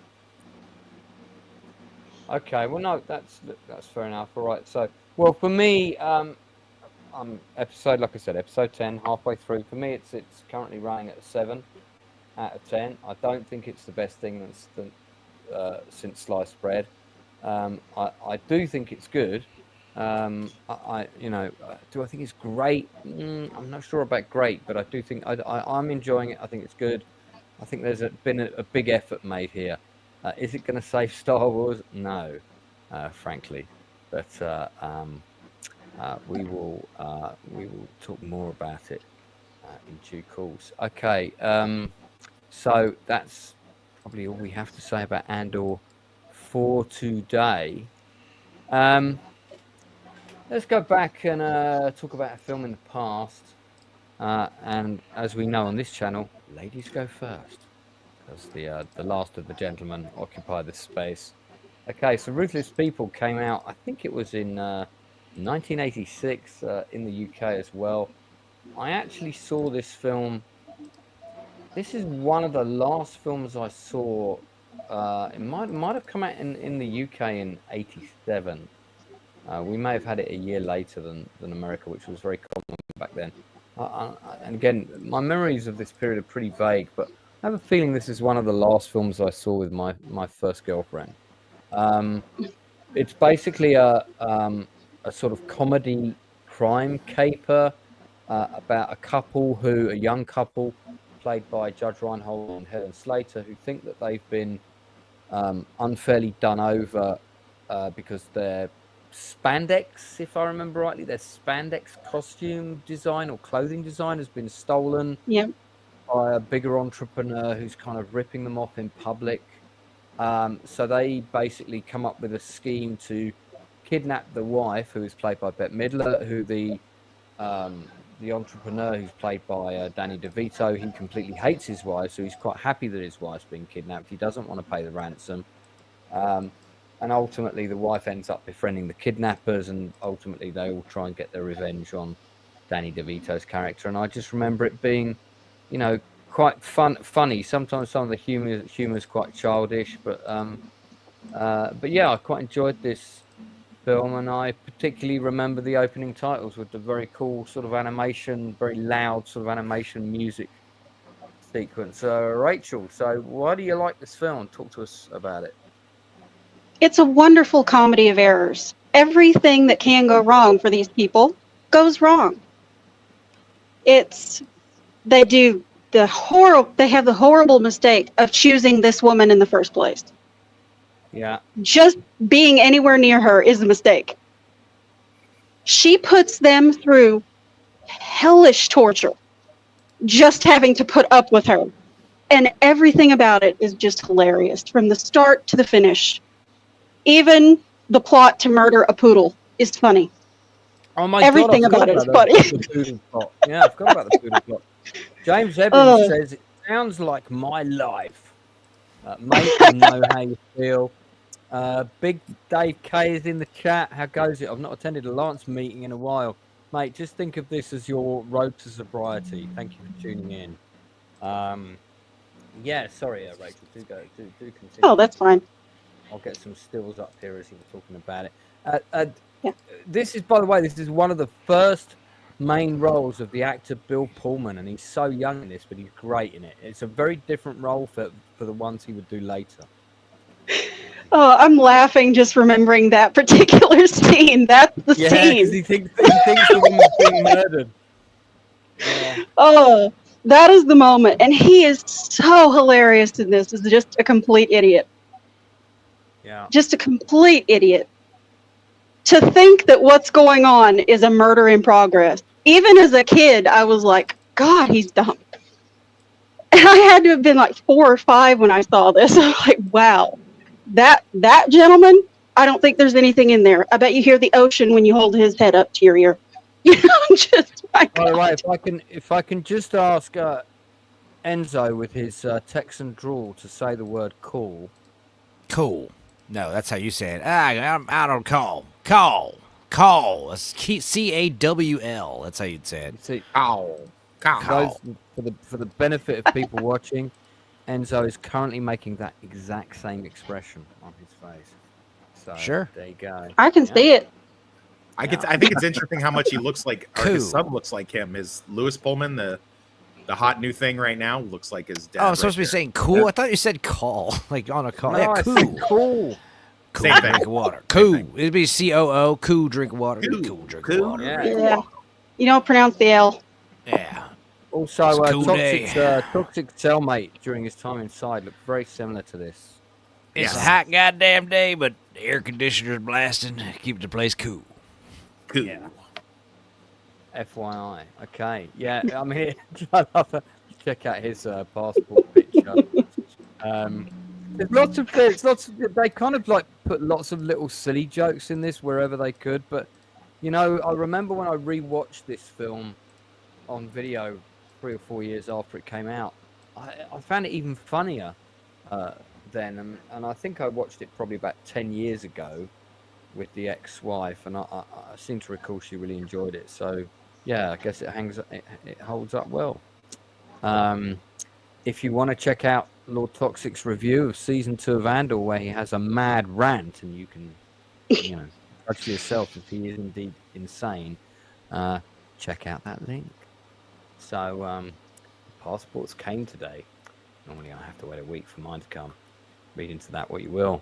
Okay, well, no, that's fair enough. All right, so, well, for me, I'm like I said, episode 10, halfway through. For me, it's currently running at a 7 out of 10. I don't think it's the best thing since sliced bread. I do think it's good. Do I think it's great? I'm not sure about great, but I do think I'm enjoying it. I think it's good. I think there's been a big effort made here. Is it going to save Star Wars? No, frankly, but we will talk more about it in due course. Okay, so that's probably all we have to say about Andor for today. Let's go back and talk about a film in the past. And as we know on this channel, ladies go first, because the last of the gentlemen occupy this space. Okay, so Ruthless People came out, I think it was in 1986 in the UK as well. I actually saw this film. This is one of the last films I saw. It might have come out in the UK in '87. We may have had it a year later than America, which was very common back then. And again, my memories of this period are pretty vague, but I have a feeling this is one of the last films I saw with my first girlfriend. It's basically a sort of comedy crime caper about a young couple played by Judge Reinhold and Helen Slater, who think that they've been unfairly done over because they're spandex, if I remember rightly, their spandex costume design or clothing design has been stolen by a bigger entrepreneur who's kind of ripping them off in public. So they basically come up with a scheme to kidnap the wife, who is played by Bette Midler, who the entrepreneur, who's played by Danny DeVito. He completely hates his wife, so he's quite happy that his wife's been kidnapped. He doesn't want to pay the ransom. And ultimately, the wife ends up befriending the kidnappers, and ultimately they all try and get their revenge on Danny DeVito's character. And I just remember it being, you know, quite funny. Sometimes some of the humor is quite childish, but yeah, I quite enjoyed this film, and I particularly remember the opening titles with the very cool sort of animation, very loud sort of animation music sequence. Rachel, so why do you like this film? Talk to us about it. It's a wonderful comedy of errors. Everything that can go wrong for these people goes wrong. They have the horrible mistake of choosing this woman in the first place. Yeah. Just being anywhere near her is a mistake. She puts them through hellish torture, just having to put up with her. And everything about it is just hilarious, from the start to the finish. Even the plot to murder a poodle is funny. Oh my Everything God, about it is funny. Yeah, I forgot about the poodle plot. James Evans says, it sounds like my life. Mate, I know how you feel. Big Dave K is in the chat. How goes it? I've not attended a Lance meeting in a while. Mate, just think of this as your road to sobriety. Thank you for tuning in. Yeah, sorry, Rachel. Do continue. Oh, that's fine. I'll get some stills up here as you were talking about it. Yeah. This is, by the way, this is one of the first main roles of the actor Bill Pullman, and he's so young in this, but he's great in it. It's a very different role for the ones he would do later. Oh, I'm laughing just remembering that particular scene. That's the scene. Yeah, because he thinks the woman's being murdered. Yeah. Oh, that is the moment. And he is so hilarious in this. He's just a complete idiot. Yeah. Just a complete idiot. To think that what's going on is a murder in progress. Even as a kid, I was like, God, he's dumb. And I had to have been like 4 or 5 when I saw this. I was like, wow. That gentleman, I don't think there's anything in there. I bet you hear the ocean when you hold his head up to your ear. You know, just my God. By the way, if I can just ask Enzo with his Texan drawl to say the word cool. Cool. No, that's how you say it. I don't call. That's CAWL. That's how you'd say it. See, Cow. those, for the benefit of people watching, Enzo is currently making that exact same expression on his face. So Sure. there you go. I can see it. I think it's interesting how much he looks like, or his Cool. son looks like him. Is Lewis Pullman the hot new thing right now? Looks like his dad. Oh, I'm supposed to be there. saying cool. I thought you said call, like on a call. No, Yeah, I cool. said cool. Cool Same drink thing. water. Same Cool. thing. It'd be COO. Cool drink water. Cool. Drink Cool. water. Yeah. Yeah. You don't pronounce the L. Yeah. Also, It's a cool Toxic's, day. Toxic cellmate during his time inside looked very similar to this. It's Yeah. a hot goddamn day, but the air conditioner's blasting. Keep the place cool. Cool. Yeah. FYI. Okay. Yeah. I mean, I love that. Check out his passport picture. There's lots of things. They kind of like put lots of little silly jokes in this wherever they could. But you know, I remember when I rewatched this film on video 3 or 4 years after it came out, I found it even funnier then. And I think I watched it probably about 10 years ago with the ex-wife, and I seem to recall she really enjoyed it. So yeah, I guess it holds up well. If you want to check out Lord Toxic's review of season 2 of Andor, where he has a mad rant, and you can, you know, judge for yourself if he is indeed insane, check out that link. So, passports came today. Normally I have to wait a week for mine to come. Read into that what you will.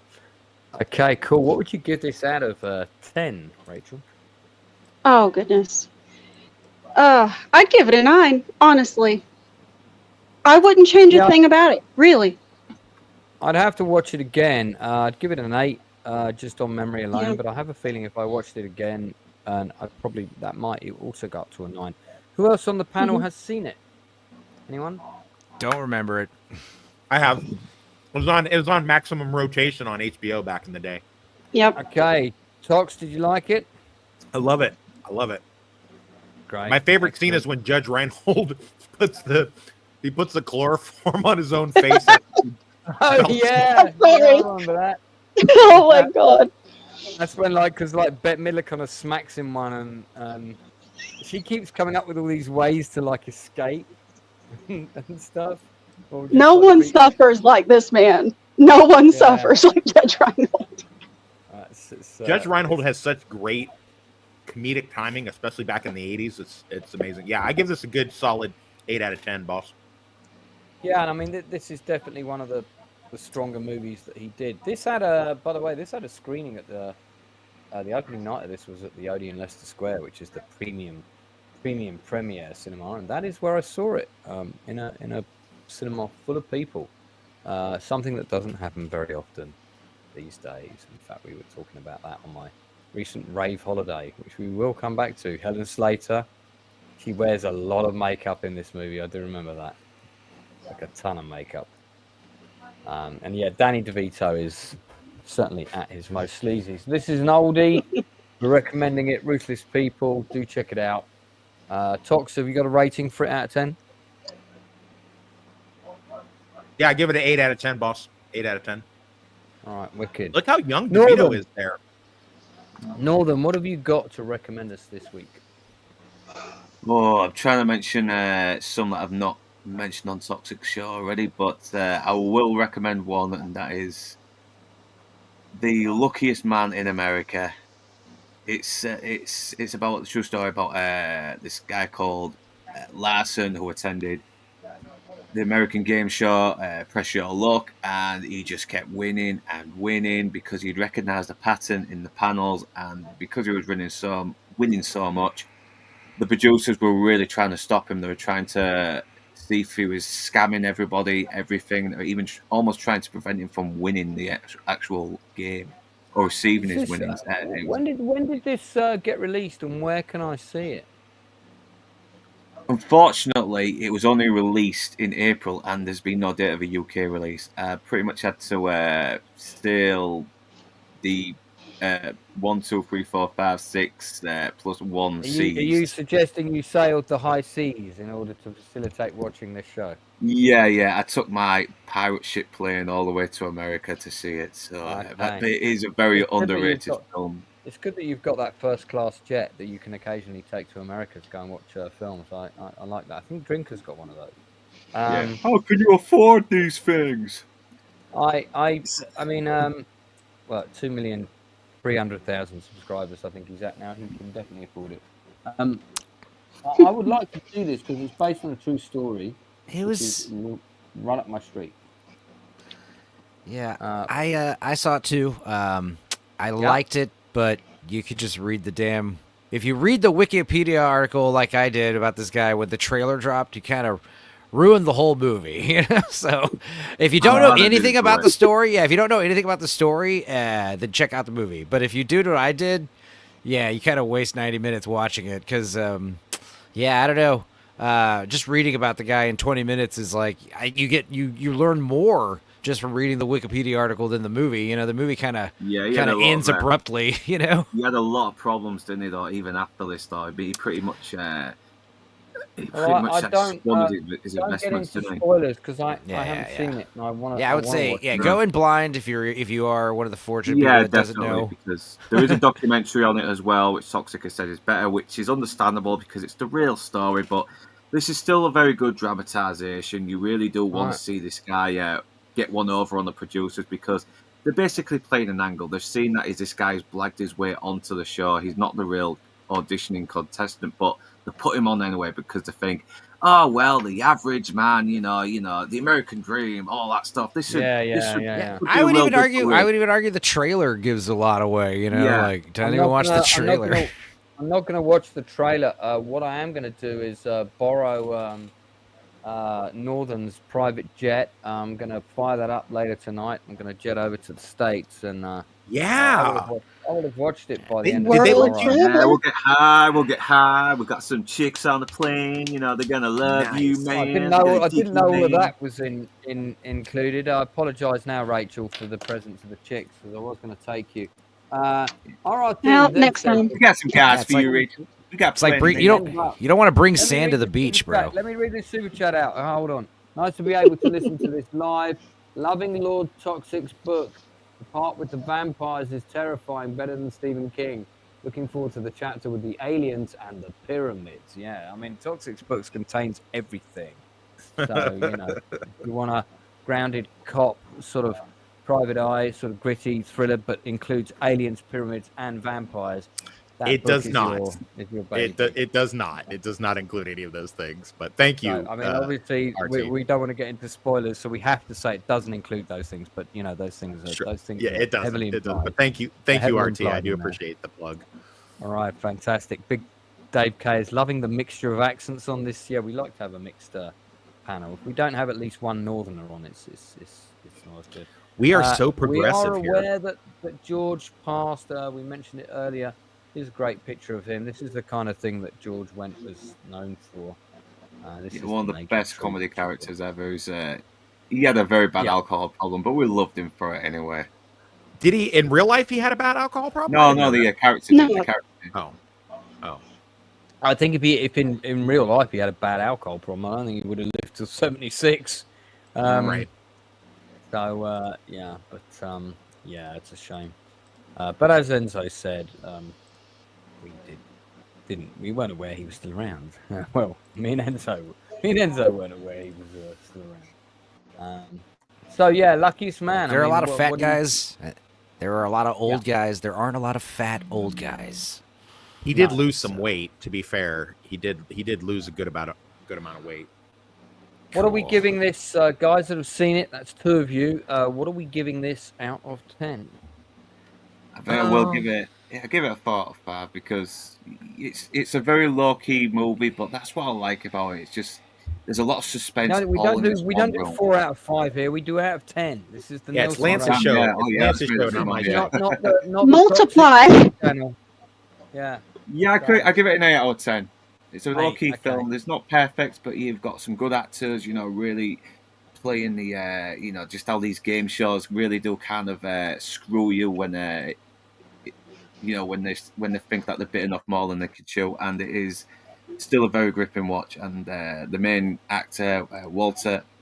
Okay, cool. What would you give this out of 10, Rachel? Oh, goodness. I'd give it a 9, honestly. I wouldn't change a thing about it, really. I'd have to watch it again. I'd give it an 8, just on memory alone. Yeah. But I have a feeling if I watched it again, and that might also go up to a 9. Who else on the panel has seen it? Anyone? Don't remember it. I have. It was on maximum rotation on HBO back in the day. Yep. Okay, Tox, did you like it? I love it. Great. My favorite scene is when Judge Reinhold puts the chloroform on his own face. Oh yeah, I remember that. Oh my god. That's when, like, because like Bette Midler kind of smacks him one, and she keeps coming up with all these ways to like escape and stuff. Or just, No like, one suffers like this man. No one suffers like Judge Reinhold. Judge Reinhold has such great comedic timing, especially back in the 80s. It's amazing. Yeah, I give this a good solid 8 out of 10, boss. Yeah, and I mean, this is definitely one of the stronger movies that he did. This had by the way, this had a screening at the opening night of this was at the Odeon Leicester Square, which is the premium premiere cinema, and that is where I saw it, in a cinema full of people. Something that doesn't happen very often these days. In fact, we were talking about that on my recent rave holiday, which we will come back to. Helen Slater, she wears a lot of makeup in this movie. I do remember that, like a ton of makeup. And yeah, Danny DeVito is certainly at his most sleazy. So this is an oldie. We're recommending it. Ruthless People. Do check it out. Tox, have you got a rating for it out of 10? Yeah, I give it an 8 out of 10, boss. 8 out of 10. All right, wicked. Look how young Northern. DeVito is there. Northern, what have you got to recommend us this week? Oh, I'm trying to mention some that I've not mentioned on Toxic Show already, but I will recommend one, and that is The Luckiest Man in America. It's about the true story about this guy called Larson, who attended the American game show, Press Your Luck, and he just kept winning and winning because he'd recognized a pattern in the panels, and because he was winning so much, the producers were really trying to stop him. They were trying to see if he was scamming everybody, everything, or even almost trying to prevent him from winning the actual game or receiving his winnings. When did this get released, and where can I see it? Unfortunately, it was only released in April, and there's been no date of a UK release. I pretty much had to steal the 1, 2, 3, 4, 5, 6 plus 1 Are seas. you suggesting you sailed the high seas in order to facilitate watching this show? Yeah. I took my pirate ship plane all the way to America to see it. So Okay. it is a very It's good that you've underrated got- film. It's good that you've got that first-class jet that you can occasionally take to America to go and watch films. I like that. I think Drinker's got one of those. How can you afford these things? I mean, well, 2,300,000 subscribers. I think he's at now. He can definitely afford it. I would like to do this because it's based on a true story. It was right up my street. Yeah, I saw it too. I liked it, but you could just read the damn. If you read the Wikipedia article like I did about this guy when the trailer dropped, you kind of ruined the whole movie. You know? So if you don't know anything about the story, if you don't know anything about the story, then check out the movie. But if you do what I did, you kind of waste 90 minutes watching it because, I don't know. Just reading about the guy in 20 minutes is like you learn more just from reading the Wikipedia article than the movie. You know, the movie kind of ends abruptly. You know, he had a lot of problems, didn't he? Though even after this, though, but he pretty much had squandered his investments, didn't he? Spoilers because I haven't seen it. And I want to. Yeah, I would say go in blind if you are one of the fortunate people that doesn't know. Because there is a documentary on it as well, which Toxic has said is better, which is understandable because it's the real story, but this is still a very good dramatization. You really do want to see this guy get one over on the producers because they're basically playing an angle. They've seen that this guy's blagged his way onto the show. He's not the real auditioning contestant, but they put him on anyway because they think, oh well, the average man, you know, the American dream, all that stuff. I would even argue the trailer gives a lot away. You know, like don't even watch the trailer. I'm not going to watch the trailer. What I am going to do is borrow Northern's private jet. I'm going to fire that up later tonight. I'm going to jet over to the States and I would have watched it by the end of the day. We'll get high. We've got some chicks on the plane. You know, they're going to love you, man. I didn't know all of that was included. I apologise now, Rachel, for the presence of the chicks because I was going to take you. All right. Well, next time. We got some guys for you, Rachel. We got you don't want to bring sand to the beach, bro. Let me read this super chat out. Hold on. Nice to be able to listen to this live. Loving Lord Toxic's book. The part with the vampires is terrifying, better than Stephen King. Looking forward to the chapter with the aliens and the pyramids. Yeah, I mean, Toxic's books contains everything. So, you know, if you want a grounded cop, sort of private eye, sort of gritty thriller, but includes aliens, pyramids, and vampires. It does not. It does not. It does not include any of those things. But thank you. So, I mean, obviously, we don't want to get into spoilers, so we have to say it doesn't include those things. But you know, those things are those things. Yeah, it does. Heavily it does. But thank you, RT. I do appreciate the plug. All right, fantastic. Big Dave K is loving the mixture of accents on this. Yeah, we like to have a mixed panel. If we don't have at least one Northerner on, it's not good. We are so progressive here. We are aware that George passed. We mentioned it earlier. Here's a great picture of him. This is the kind of thing that George Wendt was known for. This is one of the best comedy characters ever. He had a very bad alcohol problem, but we loved him for it anyway. Did he in real life? He had a bad alcohol problem. No, the character. No. The character. Oh. I think if in real life he had a bad alcohol problem, I don't think he would have lived till 76. Right. So it's a shame. But as Enzo said, we weren't aware he was still around. Well, me and Enzo weren't aware he was still around. So yeah, luckiest man. There are a lot of fat guys. There are a lot of old guys. There aren't a lot of fat old guys. He did lose some weight. To be fair, he did lose a good amount of weight. What are we giving this, guys that have seen it? That's 2 of you. What are we giving this out of 10? I think I will give it. I give it a 4 out of 5 because it's a very low key movie, but that's what I like about it. It's just there's a lot of suspense. No, we don't do 4 out of 5 here. We do out of 10. This is the it's Lance's show. Lance's show, not my show. Not multiply. Yeah. Yeah, I give it an 8 out of 10. It's a low key film. It's not perfect, but you've got some good actors. You know, really playing the just how these game shows really do kind of screw you when when they think that they've bitten off more than they could chew, and it is still a very gripping watch. And the main actor,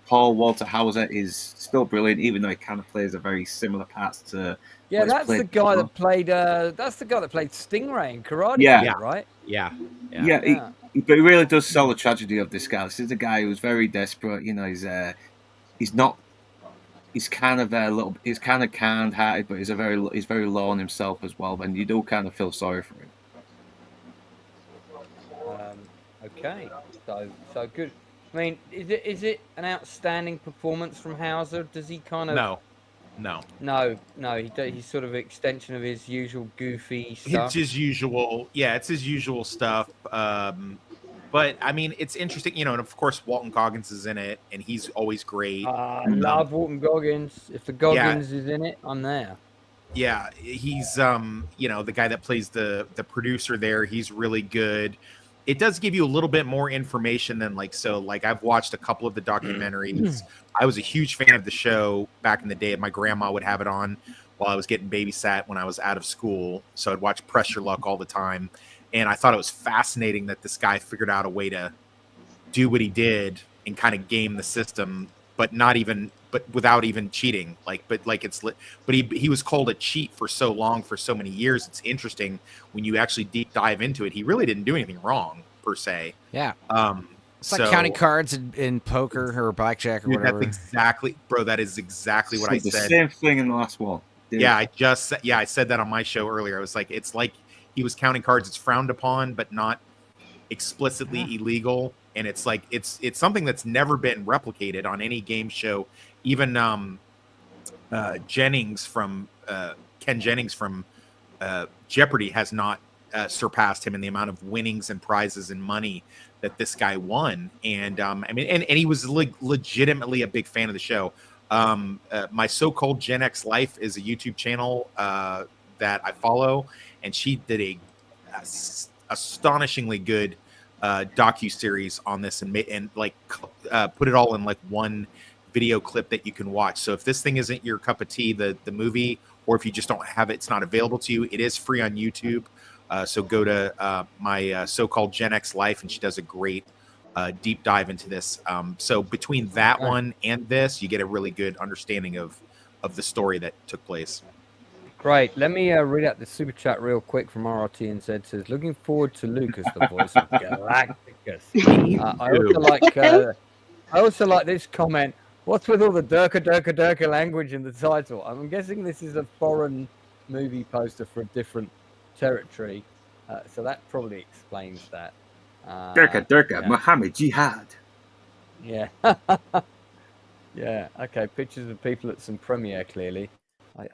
Paul Walter Hauser, is still brilliant, even though he kind of plays a very similar part to. Yeah, that's the guy that played. That's the guy that played Stingray in Karate Kid, right? Yeah. But he really does sell the tragedy of this guy. This is a guy who's very desperate. He's not. He's kind of he's kind of kind-hearted, but he's very low on himself as well. And you do kind of feel sorry for him. Okay, so good. I mean, is it an outstanding performance from Hauser? Does he kind of? No. He's sort of an extension of his usual goofy stuff. It's his usual, it's his usual stuff. But I mean, it's interesting, and of course Walton Goggins is in it, and he's always great. I love Walton Goggins. If the Goggins is in it, I'm there. Yeah, he's the guy that plays the producer there. He's really good. It does give you a little bit more information than I've watched a couple of the documentaries. I was a huge fan of the show back in the day. My grandma would have it on while I was getting babysat when I was out of school. So I'd watch Press Your Luck all the time. And I thought it was fascinating that this guy figured out a way to do what he did and kind of game the system, but without even cheating. But he was called a cheat for so long, for so many years. It's interesting when you actually deep dive into it. He really didn't do anything wrong per se. Yeah. It's like counting cards in poker or blackjack or whatever. That's exactly, bro. That is exactly what I said. The same thing in the last one. Dude. Yeah, I said that on my show earlier. I was like, it's like he was counting cards. It's frowned upon, but not explicitly illegal. And it's like it's something that's never been replicated on any game show. Even Ken Jennings from Jeopardy has not surpassed him in the amount of winnings and prizes and money that this guy won. And and he was legitimately a big fan of the show. My so-called Gen X Life is a YouTube channel that I follow, and she did a astonishingly good docu-series on this and put it all in one video clip that you can watch. So if this thing isn't your cup of tea, the movie, or if you just don't have it, it's not available to you, it is free on YouTube. So go to my so-called Gen X Life, and she does a great deep dive into this. So between that one and this, you get a really good understanding of the story that took place. Great. Let me read out the super chat real quick from RRT and says, looking forward to Lucas, the voice of Galacticus. I also like this comment. What's with all the Durka language in the title? I'm guessing this is a foreign movie poster for a different territory. So that probably explains that. Durka, Muhammad Jihad. Yeah. Yeah. Okay. Pictures of people at some premiere, clearly.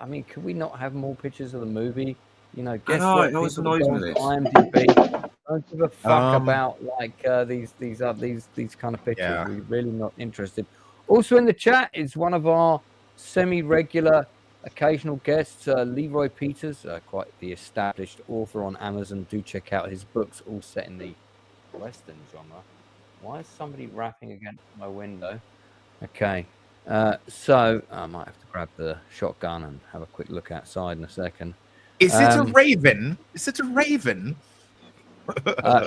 I mean, could we not have more pictures of the movie? Guess what? It always annoys me. IMDb. Don't give a fuck about these kind of pictures. Yeah. We're really not interested. Also in the chat is one of our semi-regular occasional guests, Leroy Peters, quite the established author on Amazon. Do check out his books, all set in the Western genre. Why is somebody rapping against my window? Okay. So I might have to grab the shotgun and have a quick look outside in a second. Is it a raven? Is it a raven?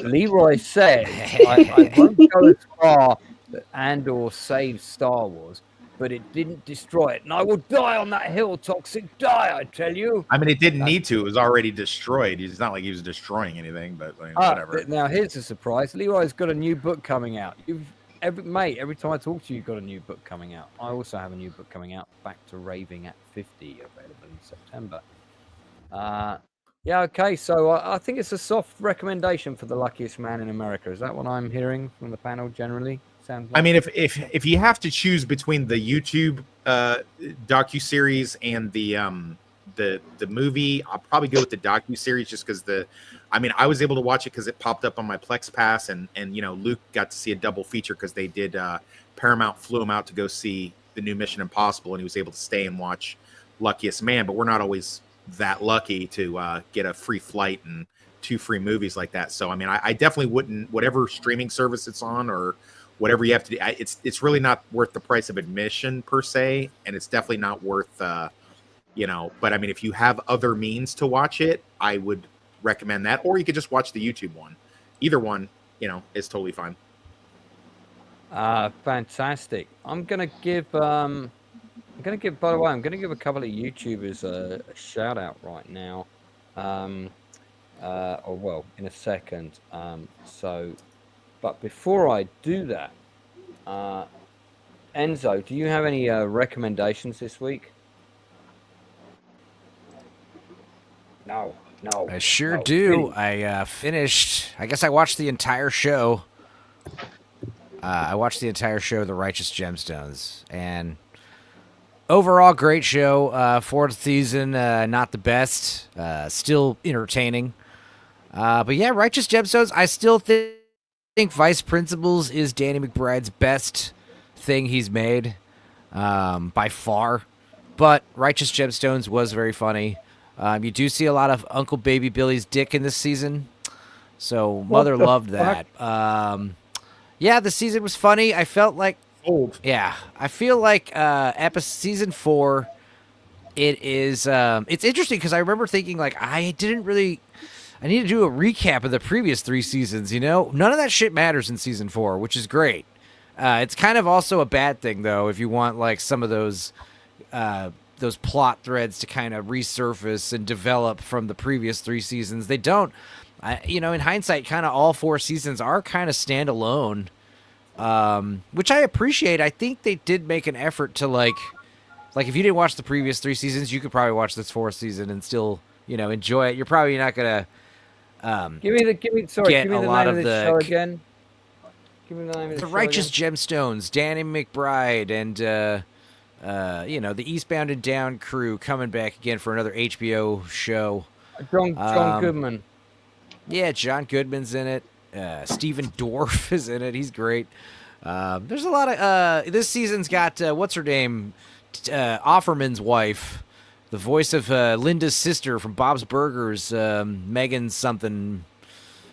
Leroy said, I won't go as far that Andor saved Star Wars, but it didn't destroy it. And I will die on that hill, Toxic. Die, I tell you. I mean, it didn't need to. It was already destroyed. It's not like he was destroying anything, but whatever. Now, here's a surprise. Leroy's got a new book coming out. Every time I talk to you, you've got a new book coming out. I also have a new book coming out, Back to Raving at 50, available in September. Yeah, okay, so I think it's a soft recommendation for The Luckiest Man in America. Is that what I'm hearing from the panel generally? Sounds like... I mean, if you have to choose between the YouTube docuseries and the movie, I'll probably go with the docuseries just because I was able to watch it because it popped up on my Plex Pass, and Luke got to see a double feature because they did Paramount flew him out to go see the new Mission Impossible, and he was able to stay and watch Luckiest Man. But we're not always that lucky to get a free flight and 2 free movies like that. So I mean, I definitely wouldn't, whatever streaming service it's on or whatever you have to do, it's really not worth the price of admission per se, and it's definitely not worth you know. But I mean, if you have other means to watch it, I would recommend that, or you could just watch the YouTube one. Either one, you know, is totally fine. Fantastic. I'm gonna give by the way, I'm gonna give a couple of YouTubers a shout out right now. Or well, in a second. But before I do that, Enzo, do you have any recommendations this week? No. I sure do. I finished. I guess I watched the entire show. I watched the entire show, The Righteous Gemstones, and overall great show. Fourth season, not the best, still entertaining. But yeah, Righteous Gemstones. I still think Vice Principals is Danny McBride's best thing he's made, by far. But Righteous Gemstones was very funny. You do see a lot of Uncle Baby Billy's dick in this season, so Mother loved that. Yeah, the season was funny. I felt like I feel like season 4. It is. It's interesting because I remember thinking like I need to do a recap of the previous 3 seasons. You know, none of that shit matters in season 4, which is great. It's kind of also a bad thing though if you want like some of those plot threads to kind of resurface and develop from the previous 3 seasons. They don't. In hindsight, kind of all 4 seasons are kind of standalone, which I appreciate. I think they did make an effort to like if you didn't watch the previous 3 seasons, you could probably watch this 4th season and still, enjoy it. You're probably not gonna give me the name of the show again. Give me the name of the show Righteous again. Gemstones, Danny McBride, and the Eastbound and Down crew coming back again for another HBO show. John Goodman. Yeah, John Goodman's in it. Stephen Dorff is in it. He's great. There's a lot of this season's got what's her name, Offerman's wife, the voice of Linda's sister from Bob's Burgers, Megan something.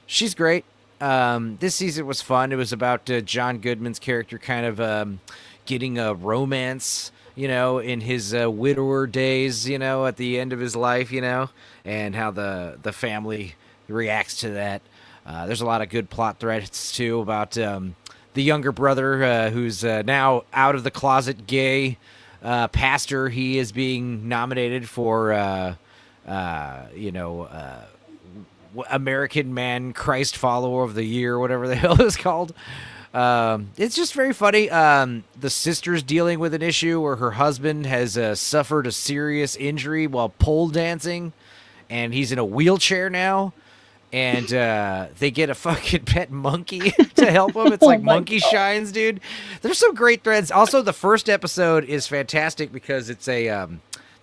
She's great. This season was fun. It was about John Goodman's character kind of getting a romance, in his widower days, at the end of his life, and how the family reacts to that. There's a lot of good plot threads too about the younger brother who's now out of the closet gay pastor. He is being nominated for American Man Christ Follower of the Year, whatever the hell it's called. It's just very funny. The sister's dealing with an issue where her husband has suffered a serious injury while pole dancing, and he's in a wheelchair now. And they get a fucking pet monkey to help him. It's like Monkey Shines, dude. There's some great threads. Also, the first episode is fantastic because it's like a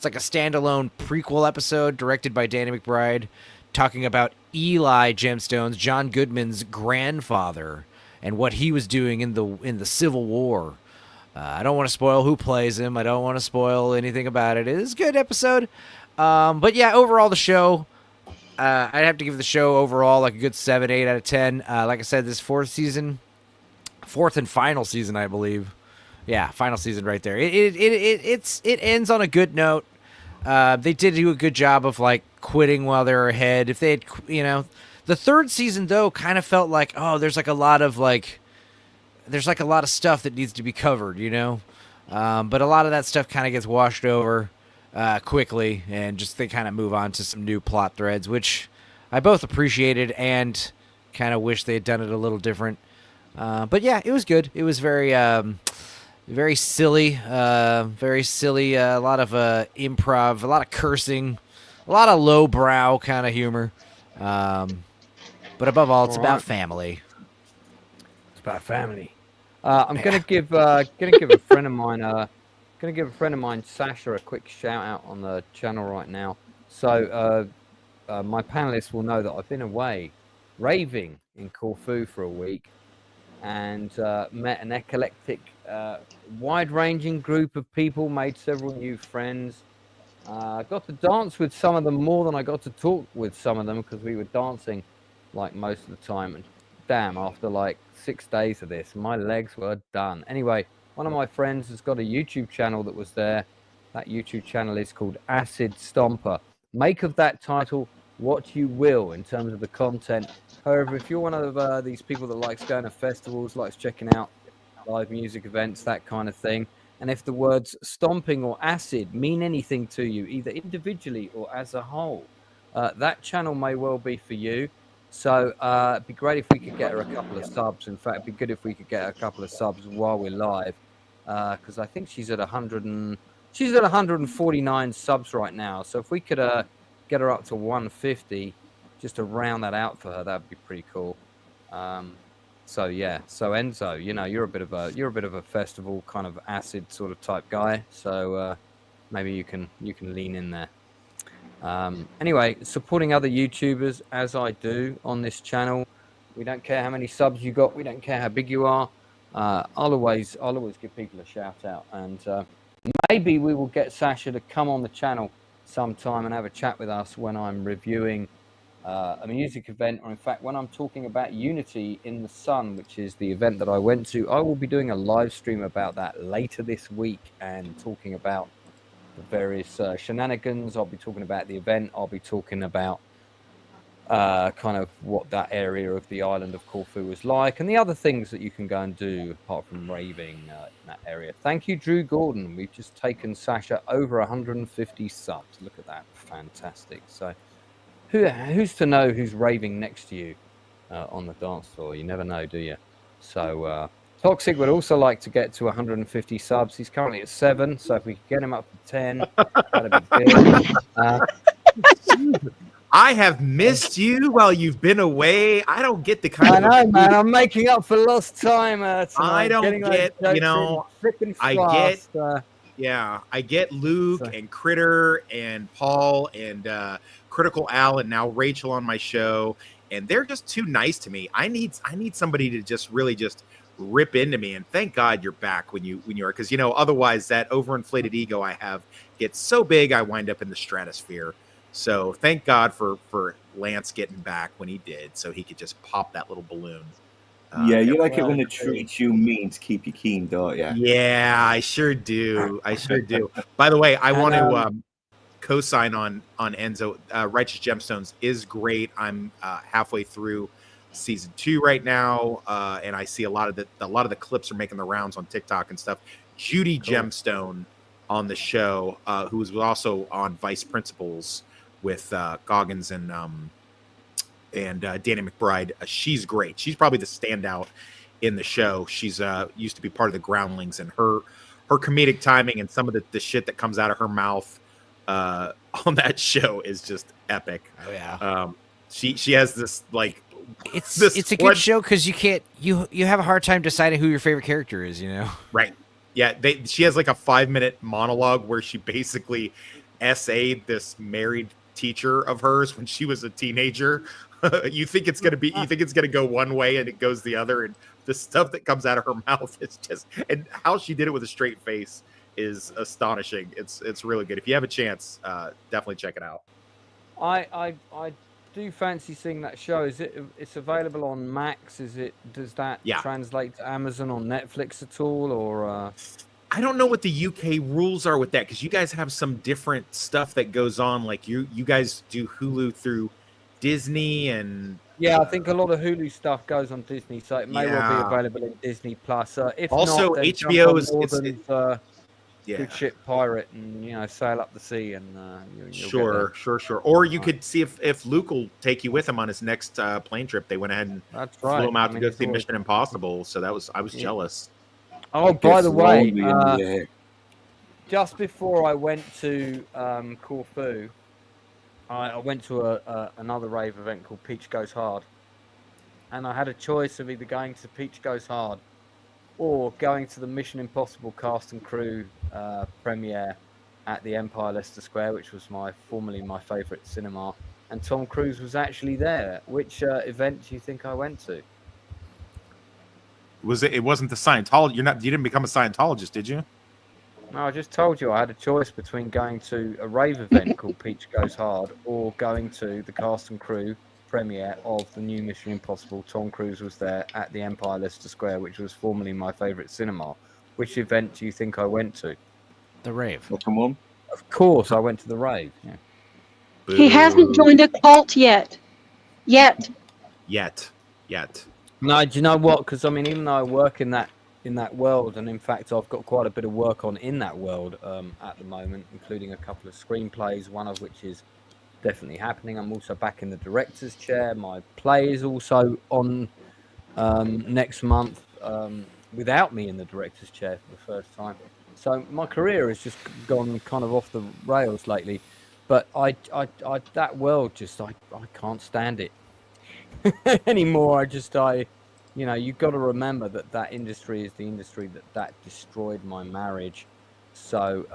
standalone prequel episode directed by Danny McBride, talking about Eli Gemstones, John Goodman's grandfather, and what he was doing in the Civil War. I don't want to spoil who plays him. I don't want to spoil anything about it. It is a good episode. But yeah, overall the show, I'd have to give the show overall like a good 7, 8 out of 10. Like I said, this 4th and final season, I believe. Yeah, final season right there. It ends on a good note. They did do a good job of like quitting while they're ahead. If they had, the 3rd season though kind of felt like, there's a lot of stuff that needs to be covered, but a lot of that stuff kind of gets washed over quickly, and just they kind of move on to some new plot threads, which I both appreciated and kind of wish they had done it a little different. But yeah, it was good. It was very silly, a lot of improv, a lot of cursing, a lot of lowbrow kind of humor. But above all, it's about family. It's about family. I'm gonna give a friend of mine, Sasha, a quick shout out on the channel right now. So my panelists will know that I've been away raving in Corfu for a week, and met an eclectic, wide-ranging group of people, made several new friends. Got to dance with some of them more than I got to talk with some of them, because we were dancing like most of the time. And damn, after like 6 days of this, my legs were done. Anyway, one of my friends has got a YouTube channel that was there, That YouTube channel is called Acid Stomper. Make of that title what you will in terms of the content. However, if you're one of these people that likes going to festivals, likes checking out live music events, that kind of thing, and if the words stomping or acid mean anything to you, either individually or as a whole, that channel may well be for you. So it'd be great if we could get her a couple of subs. In fact, it'd be good if we could get her a couple of subs while we're live, because I think she's at 149 subs right now. So if we could get her up to 150, just to round that out for her, that'd be pretty cool. So yeah, so Enzo, you know, you're a bit of a festival kind of acid sort of type guy. So maybe you can lean in there. Anyway, supporting other YouTubers as I do on this channel. We don't care how many subs you got. We don't care how big you are. I'll always give people a shout out, and maybe we will get Sasha to come on the channel sometime and have a chat with us when I'm reviewing a music event, or in fact when I'm talking about Unity in the Sun, which is the event that I went to. I will be doing a live stream about that later this week and talking about the various shenanigans. I'll be talking about the event. I'll be talking about kind of what that area of the island of Corfu was like, and the other things that you can go and do apart from raving in that area. Thank you, Drew Gordon. We've just taken Sasha over 150 subs. Look at that. Fantastic. So who's to know who's raving next to you on the dance floor? You never know, do you? So Toxic would also like to get to 150 subs. He's currently at 7, so if we could get him up to 10, that'd be big. I have missed you while you've been away. I don't get the kind I know, man. I'm making up for lost time tonight. I don't get, you know, I get Luke and Critter and Paul and Critical Al and now Rachel on my show, and they're just too nice to me. I need somebody to just really just rip into me, and thank God you're back when you are, because you know otherwise that overinflated ego I have gets so big I wind up in the stratosphere. So thank God for Lance getting back when he did, so he could just pop that little balloon. Yeah, you like it when they treat you mean to keep you keen, don't you? Yeah, I sure do. I sure do. By the way, I want to co-sign on Enzo. Righteous Gemstones is great. I'm halfway through season 2 right now, and I see a lot of the clips are making the rounds on TikTok and stuff. Judy Gemstone on the show, who was also on Vice Principals with Goggins and Danny McBride. She's great. She's probably the standout in the show. She's used to be part of the Groundlings, and her comedic timing and some of the shit that comes out of her mouth on that show is just epic. Oh yeah. She has this like it's a good show because you have a hard time deciding who your favorite character is, you know. Right. Yeah, she has like a 5-minute monologue where she basically essayed this married teacher of hers when she was a teenager. You think it's gonna go one way and it goes the other, and the stuff that comes out of her mouth is just, and how she did it with a straight face is astonishing. It's really good. If you have a chance, definitely check it out. I do fancy seeing that show. It's available on Max? Does that translate to Amazon or Netflix at all, or I don't know what the UK rules are with that, because you guys have some different stuff that goes on. Like you guys do Hulu through Disney, and I think a lot of Hulu stuff goes on Disney, so it may well be available in Disney Plus. If also not, then HBO is good ship pirate and sail up the sea, and you'll sure. Or you could see if Luke will take you with him on his next plane trip. They went ahead and flew him out to go see Mission Impossible, so I was jealous. Oh, by the way, just before I went to Corfu, I went to another rave event called Peach Goes Hard, and I had a choice of either going to Peach Goes Hard or going to the Mission Impossible cast and crew premiere at the Empire Leicester Square, which was formerly my favourite cinema, and Tom Cruise was actually there. Which event do you think I went to? It wasn't the Scientology. You didn't become a Scientologist, did you? No, I just told you I had a choice between going to a rave event called Peach Goes Hard or going to the cast and crew premiere of the new Mission Impossible. Tom Cruise was there at the Empire Leicester Square, which was formerly my favourite cinema. Which event do you think I went to? The rave. Come on. Of course, I went to the rave. Yeah. He hasn't joined a cult yet. Yet. No, do you know what? Because I mean, even though I work in that world, and in fact, I've got quite a bit of work on in that world at the moment, including a couple of screenplays, one of which is definitely happening. I'm also back in the director's chair. My play is also on next month without me in the director's chair for the first time. So my career has just gone kind of off the rails lately. But I that world just I can't stand it anymore. You've got to remember that industry is the industry that destroyed my marriage. So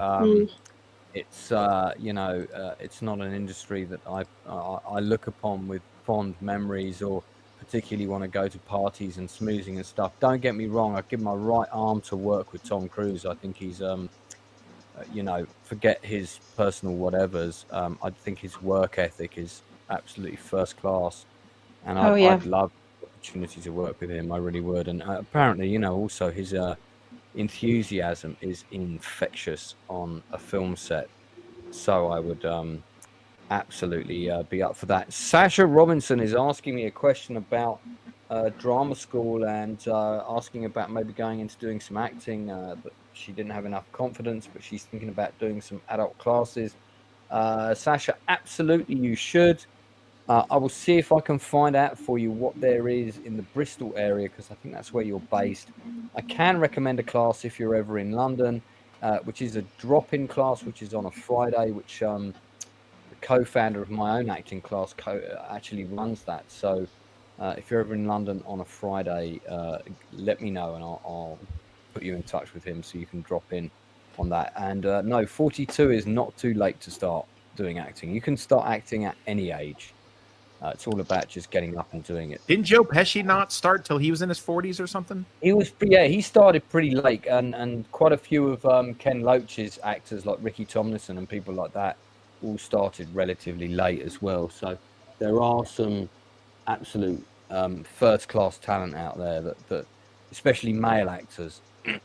it's it's not an industry that I look upon with fond memories or particularly want to go to parties and smoozing and stuff. Don't get me wrong, I give my right arm to work with Tom Cruise. I think he's forget his personal whatevers. I think his work ethic is absolutely first class, and I'd love the opportunity to work with him. I really would. And apparently, also his enthusiasm is infectious on a film set. So I would absolutely be up for that. Sasha Robinson is asking me a question about drama school and asking about maybe going into doing some acting, but she didn't have enough confidence, but she's thinking about doing some adult classes. Sasha, absolutely you should. I will see if I can find out for you what there is in the Bristol area, because I think that's where you're based. I can recommend a class if you're ever in London, which is a drop-in class, which is on a Friday, which the co-founder of my own acting class actually runs that. So if you're ever in London on a Friday, let me know and I'll put you in touch with him so you can drop in on that. And no, 42 is not too late to start doing acting. You can start acting at any age. It's all about just getting up and doing it. Didn't Joe Pesci not start till he was in his 40s or something? He started pretty late, and quite a few of Ken Loach's actors like Ricky Tomlinson and people like that all started relatively late as well. So there are some absolute first-class talent out there that especially male actors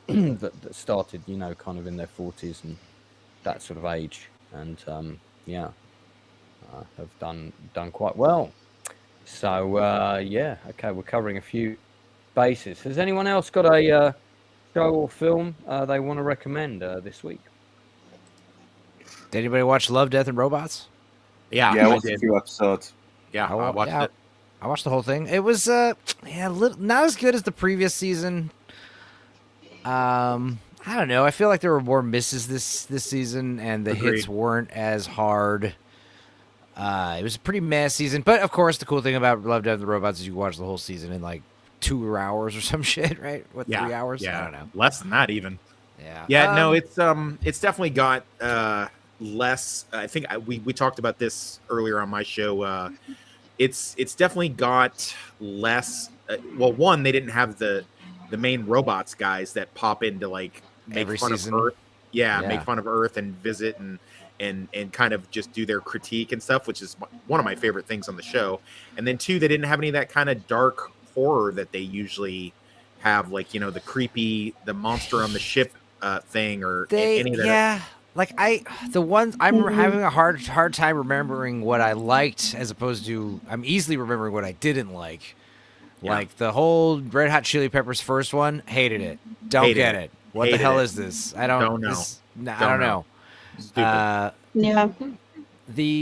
that started, kind of in their 40s and that sort of age, and have done quite well. So okay, we're covering a few bases. Has anyone else got a show or film they want to recommend this week? Did anybody watch Love, Death, and Robots? Yeah, I watched a few episodes. Yeah, I watched it. I watched the whole thing. It was not as good as the previous season. I don't know. I feel like there were more misses this season, and the hits weren't as hard. It was a pretty mess season, but of course, the cool thing about Love, Death, and Robots is you watch the whole season in like 2 hours or some shit, right? 3 hours? Yeah, I don't know. Less than that even. Yeah. Yeah, no, it's definitely got less. I think we talked about this earlier on my show. It's definitely got less. One, they didn't have the main robots guys that pop in to like make Every fun season. of Earth. Yeah, make fun of Earth and visit and kind of just do their critique and stuff, which is one of my favorite things on the show. And then 2, they didn't have any of that kind of dark horror that they usually have, like, the creepy, the monster on the ship thing or any of that. Yeah. Like I'm having a hard time remembering what I liked as opposed to I'm easily remembering what I didn't like. Yeah. Like the whole Red Hot Chili Peppers first one, hated it. Don't get it. What the hell is this? I don't know. I don't know. Stupid. The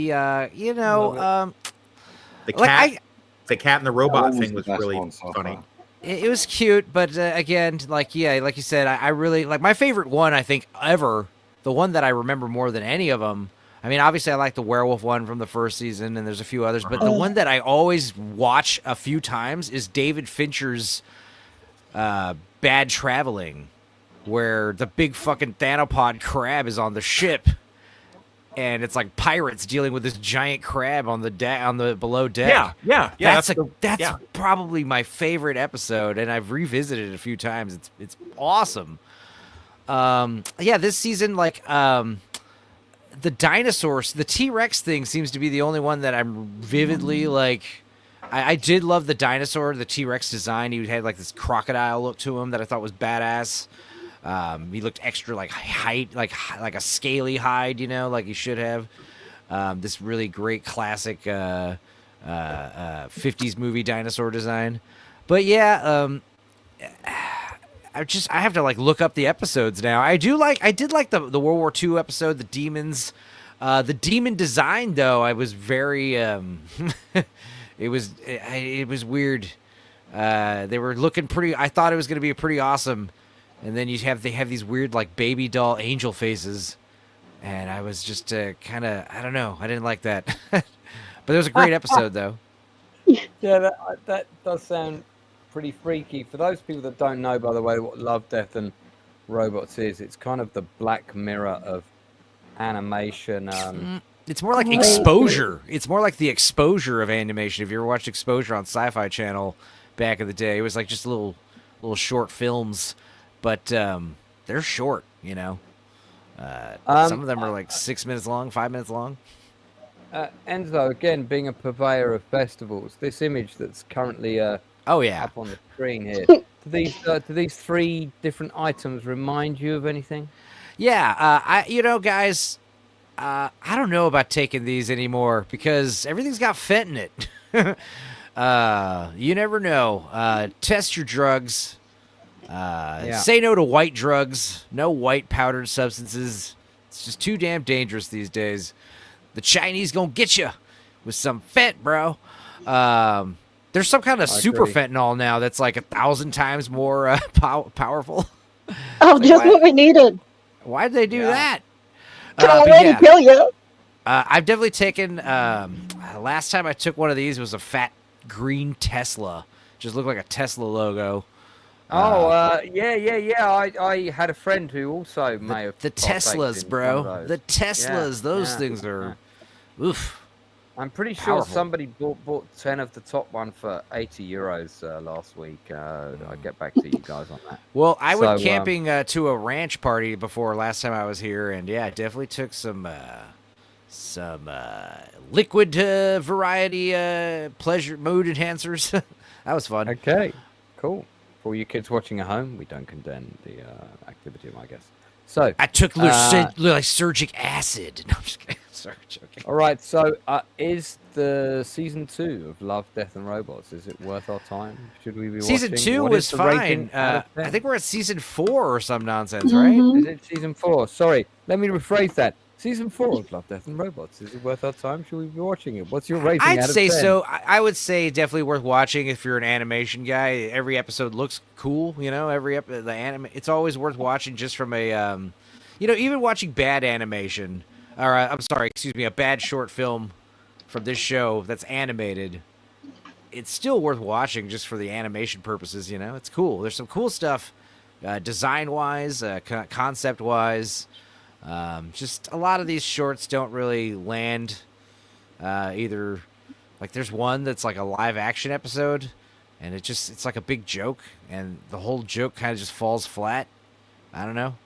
the cat and the robot thing was really funny. It was cute, but again, like you said, I really like my favorite one. I think ever, the one that I remember more than any of them. I mean, obviously, I like the werewolf one from the first season, and there's a few others, but the one that I always watch a few times is David Fincher's Bad Traveling, where the big fucking Thanopod crab is on the ship. And it's like pirates dealing with this giant crab on the below deck. Yeah. That's probably my favorite episode, and I've revisited it a few times. It's awesome. This season, like the dinosaurs, the T-Rex thing seems to be the only one that I'm vividly like. I did love the dinosaur, the T-Rex design. He had like this crocodile look to him that I thought was badass. He looked extra like like a scaly hide, like he should have. This really great classic 50s movie dinosaur design. But yeah, I have to like look up the episodes now. I did like the World War II episode, the demons. The demon design though, I was very it was weird. They were looking pretty. I thought it was going to be pretty awesome, and then they have these weird like baby doll angel faces, and I was just kind of, I don't know, I didn't like that. But it was a great episode though. Yeah, that does sound pretty freaky. For those people that don't know, by the way, what Love, Death and Robots is, it's kind of the Black Mirror of animation. It's more like exposure. It's more like the exposure of animation. If you ever watched Exposure on Sci-Fi Channel back in the day, it was like just little short films, but they're short, some of them are like 6 minutes long, 5 minutes long. Enzo, again, being a purveyor of festivals, this image that's currently up on the screen here, do these 3 different items remind you of anything? Yeah, guys, I don't know about taking these anymore because everything's got fent in it. You never know. Test your drugs. Say no to white drugs. No white powdered substances. It's just too damn dangerous these days. The Chinese gonna get you with some fent, bro. There's some kind of super fentanyl now that's like 1,000 times more powerful. Oh, just what we needed. Why'd they do that? Can already kill you. I've definitely taken. Last time I took one of these was a fat green Tesla. Just looked like a Tesla logo. Yeah. I had a friend who also may have the Teslas, bro. The Teslas. Those things are. Oof. I'm pretty sure Powerful. somebody bought 10 of the top one for €80 last week. I'll get back to you guys on that. Well, I went camping to a ranch party before last time I was here, and yeah, definitely took some liquid variety pleasure mood enhancers. That was fun. Okay, cool. For all you kids watching at home, we don't condemn the activity, I guess. So I took lysergic acid. No, I'm just kidding. Sorry, joking. All right, so is the season 2 of Love, Death and Robots, is it worth our time? Should we be season watching? Season 2 was fine. I think we're at season 4 or some nonsense, right? Is it season 4? Sorry, let me rephrase that. Season 4 of Love, Death and Robots. Is it worth our time? Should we be watching it? What's your rating? I'd say so. I would say definitely worth watching if you're an animation guy. Every episode looks cool, the anime. It's always worth watching just from a, even watching bad animation. Or I'm sorry, excuse me, a bad short film from this show that's animated. It's still worth watching just for the animation purposes. It's cool. There's some cool stuff, design-wise, concept-wise. Just a lot of these shorts don't really land either. Like there's one that's like a live action episode and it's like a big joke and the whole joke kind of just falls flat. I don't know.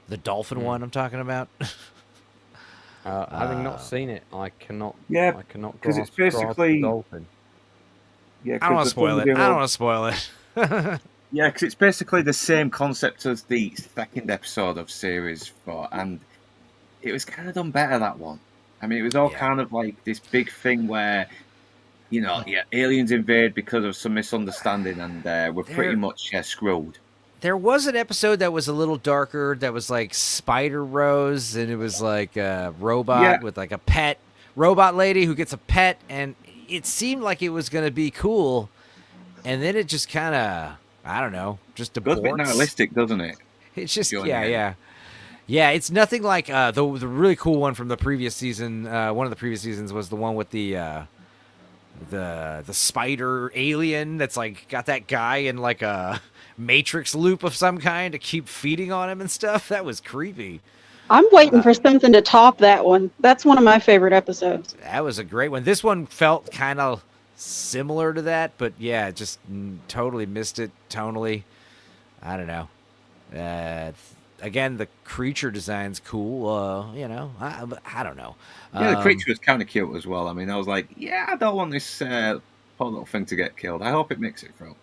The dolphin one I'm talking about. Having not seen it, I cannot. Yeah, I cannot. because it's basically. Dolphin. Yeah, I don't want to spoil it. I don't want to spoil it. Yeah, because it's basically the same concept as the second episode of series 4, and it was kind of done better, that one. I mean, it was all kind of like this big thing where, aliens invade because of some misunderstanding, and we're pretty much screwed. There was an episode that was a little darker, that was like Spider Rose, and it was like a robot with like a pet robot lady who gets a pet, and it seemed like it was going to be cool, and then it just kind of, I don't know, just aborts. It's a bit nihilistic, doesn't it? It's just, yeah. It's nothing like the really cool one from the previous season. One of the previous seasons was the one with the spider alien that's like got that guy in like a Matrix loop of some kind to keep feeding on him and stuff. That was creepy. I'm waiting for something to top that one. That's one of my favorite episodes. That was a great one. This one felt kind of similar to that, but yeah, just totally missed it tonally. I don't know. Again, the creature design's cool. I don't know. Yeah, the creature was kind of cute as well. I mean, I was like, I don't want this poor little thing to get killed. I hope it makes it through.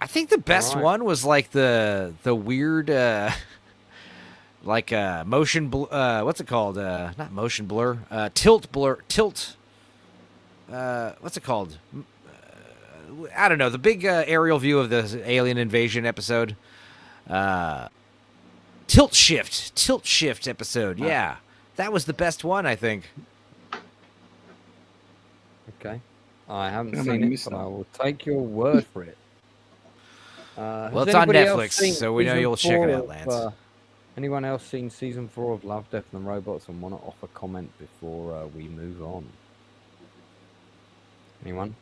I think the best Alright. one was like the weird like motion what's it called? Not motion blur. Tilt blur. Tilt. What's it called? I don't know. The big aerial view of the alien invasion episode. Tilt shift episode. Yeah, that was the best one, I think. Okay. I haven't I seen it, missed but I that. will take your word for it. Well, Has it's on anybody else Netflix, seen so we know season you'll check it 4 out, of, Lance. anyone else seen season 4 of Love, Death and Robots and want to offer comment before we move on? Anyone?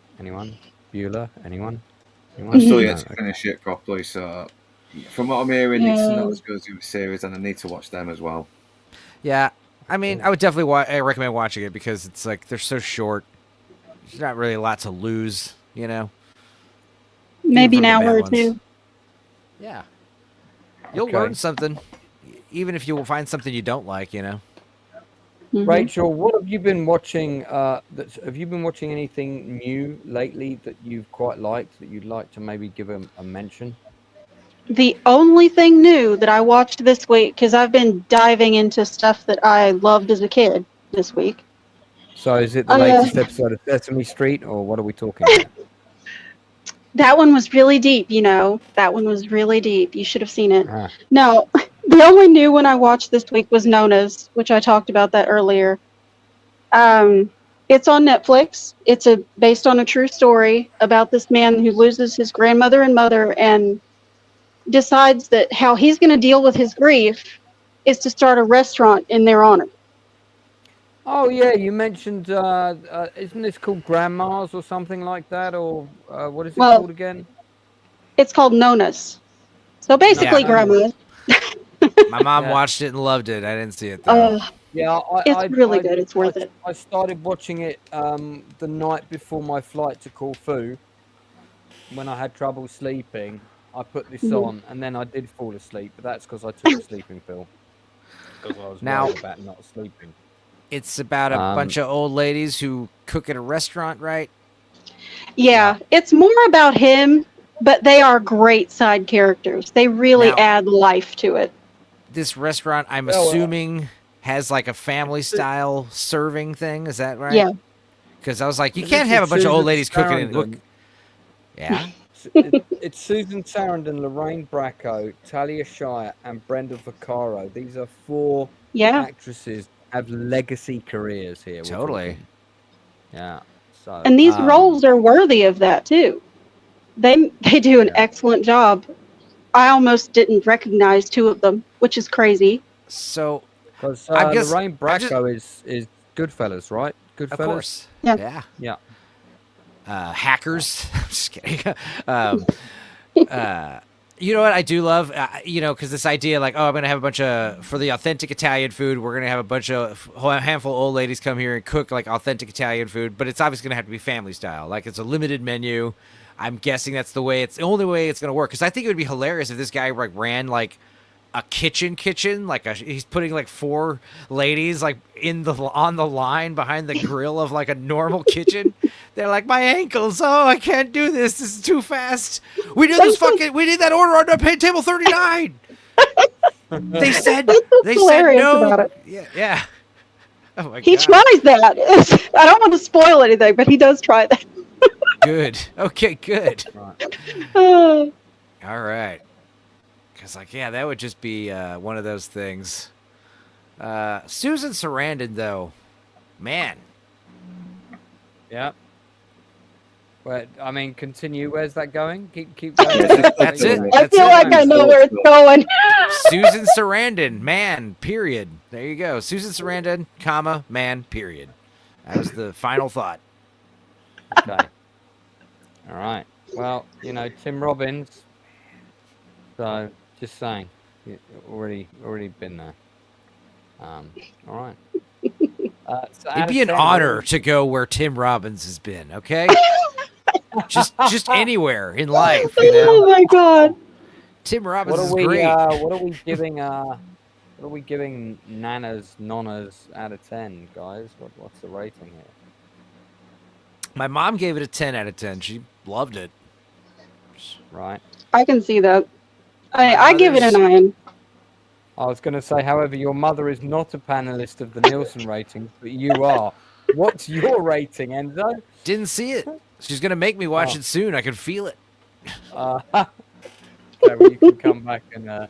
Bueller? Anyone? I'm still yet No, to okay. finish it properly, so from what I'm hearing, it's Yeah. not as good as the series, and I need to watch them as well. Yeah, I mean, I would definitely I recommend watching it because it's like they're so short. There's not really a lot to lose, you know. Maybe an Even from the hour or bad ones. two. Yeah, you'll Okay. learn something, even if you find something you don't like, you know. Mhm. Rachel, what have you been watching? Have you been watching anything new lately that you've quite liked that you'd like to maybe give a mention? The only thing new that I watched this week, because I've been diving into stuff that I loved as a kid this week. So is it the latest episode of Sesame Street, or what are we talking about? That one was really deep, you know. That one was really deep. You should have seen it. Ah, No, the only new one I watched this week was Nona's, which I talked about that earlier. It's on Netflix. It's based on a true story about this man who loses his grandmother and mother and decides that how he's going to deal with his grief is to start a restaurant in their honor. oh yeah, you mentioned. Isn't this called Grandma's or something like that, or what is it Well, called again? It's called Nona's. So basically, Yeah. grandma. My mom Yeah. watched it and loved it. I didn't see it though. Yeah, It's really good. It's worth it. I started watching it the night before my flight to Corfu. When I had trouble sleeping, I put this Mhm. on, and then I did fall asleep. But that's because I took a sleeping pill. Because I was Now- worried about not sleeping. It's about a bunch of old ladies who cook at a restaurant, right? Yeah, it's more about him, but they are great side characters. They really Now- add life to it. This restaurant, I'm Well, assuming, has like a family style serving thing. Is that right? Yeah. Because I was like, you This can't is have a bunch of old Susan ladies cooking. Sarandon. Yeah. It's Susan Sarandon, Lorraine Bracco, Talia Shire, and Brenda Vaccaro. These are 4 Yeah. actresses have legacy careers here. we're Totally. talking. Yeah. So. And these roles are worthy of that too. They do an Yeah. excellent job. I almost didn't recognize 2 of them, which is crazy. So, Because I guess- Lorraine I just- Bracco is Goodfellas, right? Goodfellas. of course. Yeah. Yeah. Yeah. Hackers. I'm just kidding. You know what I do love? Because this idea, like, oh, I'm gonna have a bunch of for the authentic Italian food. We're gonna have a bunch of a handful of old ladies come here and cook like authentic Italian food, but it's obviously gonna have to be family style. Like it's a limited menu. I'm guessing that's the way. It's the only way it's gonna work. Because I think it would be hilarious if this guy like ran like a kitchen, like he's putting like 4 ladies like on the line behind the grill of like a normal kitchen. They're like, my ankles, oh, I can't do this. This is too fast. We did that order on table 39. They said hilarious no. about it. Yeah. Oh my He god. tries that. I don't want to spoil anything, but he does try that. Good. Okay, good. Uh, All right. Because, like, yeah, that would just be one of those things. Susan Sarandon, though, man. Yeah. But I mean, continue. Where's that going? Keep going. That's it. I That's feel it. like I know where it's going. Susan Sarandon, man, period. There you go. Susan Sarandon, comma, man, period. That was the final thought. Okay. All right. Well, Tim Robbins. So, just saying, already been there. All right. So It'd be an honor to go where Tim Robbins has been, okay? just anywhere in life, you Oh know? my god. Tim Robbins What is are we? great. What are we giving? What are we giving? Nonas out of 10, guys. What's the rating here? My mom gave it a 10 out of 10. She loved it. right? I can see that. My I give it a mother's- 9. I was going to say, however, your mother is not a panelist of the Nielsen ratings, but you are. What's your rating, Enzo? Didn't see it. She's gonna make me watch Oh. it soon. I can feel it. Okay, well, you can come back and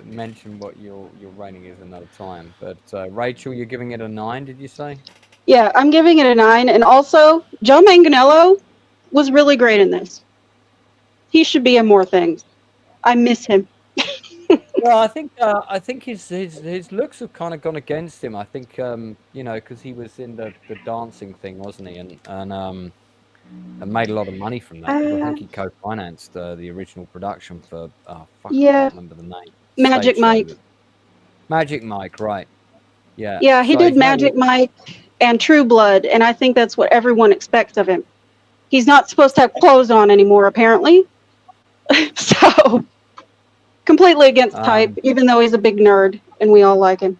mention what your rating is another time. But Rachel, you're giving it a 9, did you say? Yeah, I'm giving it a 9. And also, Joe Manganiello was really great in this. He should be in more things. I miss him. Well, I think his looks have kind of gone against him. I think because he was in the dancing thing, wasn't he? And made a lot of money from that. 'Cause I think he co-financed the original production for I Yeah. can't remember the name. Magic Stage show Mike. Magic Mike, right? Yeah. Yeah, he So did he's made a Magic lot- Mike and True Blood, and I think that's what everyone expects of him. He's not supposed to have clothes on anymore, apparently. So, completely against type, even though he's a big nerd, and we all like him.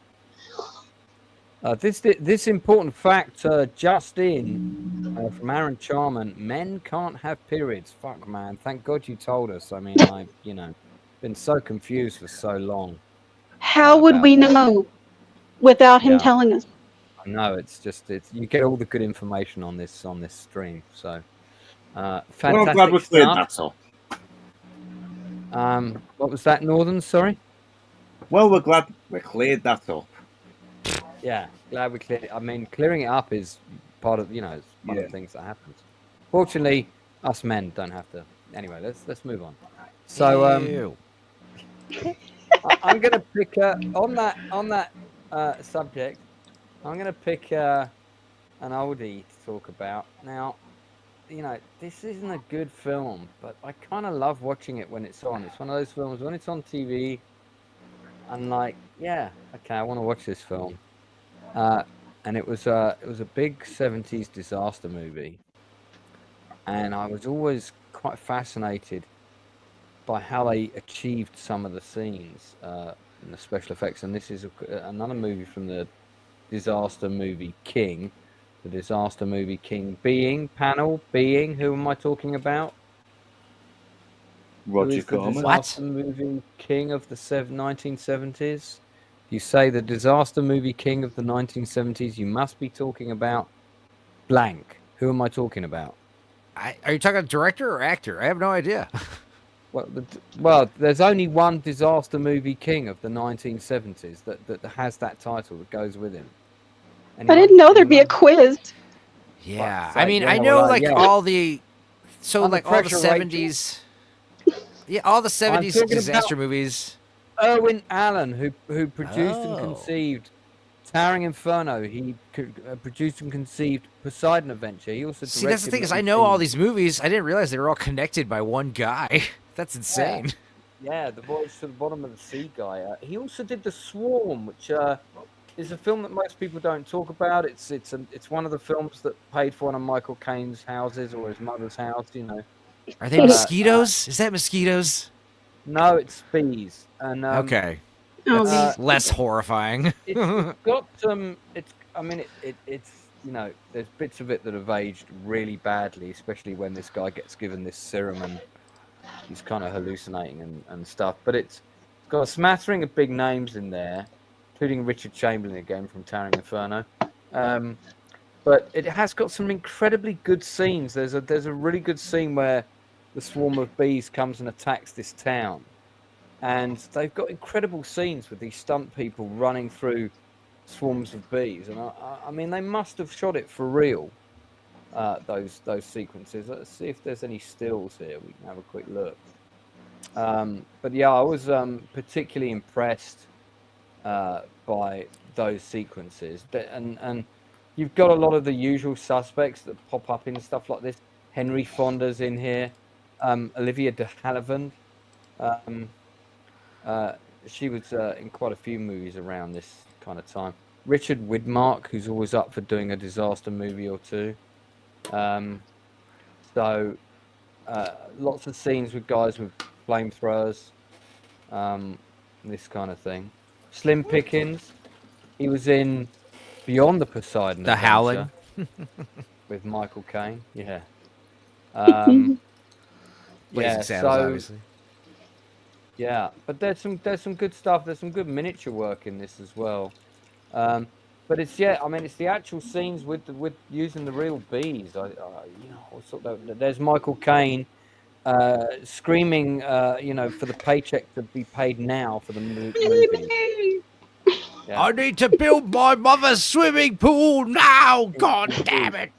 This important fact just in from Aaron Charman: men can't have periods. Fuck, man! Thank God you told us. I mean, been so confused for so long. How would about we that. know without him Yeah. telling us? No, it's you get all the good information on this stream. So Well, fantastic I'm glad we cleared stuff. that up. What was that, Northern? Sorry. Well, we're glad we cleared that up. Yeah, glad we cleared it. I mean, clearing it up is part of it's one of the things that happens. Fortunately, us men don't have to. Anyway, let's move on. So Ew. I'm gonna pick on that subject. I'm going to pick an oldie to talk about. Now, this isn't a good film, but I kind of love watching it when it's on. It's one of those films, when it's on TV, I'm like, yeah, okay, I want to watch this film. And it was a big 70s disaster movie. And I was always quite fascinated by how they achieved some of the scenes and the special effects. And this is another movie from the disaster movie King. The disaster movie King being, who am I talking about? Roger Corman. Disaster movie King of the 1970s. You say the disaster movie King of the 1970s, you must be talking about blank. Who am I talking about? Are you talking director or actor? I have no idea. Well, there's only one disaster movie King of the 1970s that has that title that goes with him. I didn't know there'd be a quiz. Yeah, So, I mean, yeah, I know well, yeah. all the, so Under like all the pressure, Rachel. 70s, yeah, all the 70s talking disaster about- movies. Erwin Allen, who produced and Oh. conceived Towering Inferno. He produced and conceived Poseidon Adventure. He also See, that's the directed thing is, Little I know all Things. these movies. I didn't realize they were all connected by one guy. That's insane. Yeah, the voice to the bottom of the sea guy. He also did The Swarm, which is a film that most people don't talk about. It's one of the films that paid for one of Michael Caine's houses or his mother's house. Are they mosquitoes? Is that mosquitoes? No, it's bees. And Okay, Oh, That's- less horrifying. it's got some. It's there's bits of it that have aged really badly, especially when this guy gets given this serum and he's kind of hallucinating and stuff. But it's got a smattering of big names in there, including Richard Chamberlain again from Towering Inferno. But it has got some incredibly good scenes. There's a really good scene where the swarm of bees comes and attacks this town. And they've got incredible scenes with these stunt people running through swarms of bees. And I mean, they must have shot it for real, those sequences. Let's see if there's any stills here. We can have a quick look. But yeah, I was particularly impressed by those sequences. And you've got a lot of the usual suspects that pop up in stuff like this. Henry Fonda's in here. Olivia de Havilland. She was in quite a few movies around this kind of time. Richard Widmark, who's always up for doing a disaster movie or two. So lots of scenes with guys with flamethrowers, this kind of thing. Slim Pickens, he was in Beyond the Poseidon The Adventure Howling. with Michael Caine. Yeah. Blazing Saddles, obviously. Yeah, but there's some good stuff. There's some good miniature work in this as well. But it's it's the actual scenes with using the real bees. There's Michael Caine screaming, for the paycheck to be paid now for the movie. Yeah. I need to build my mother's swimming pool now. God damn it!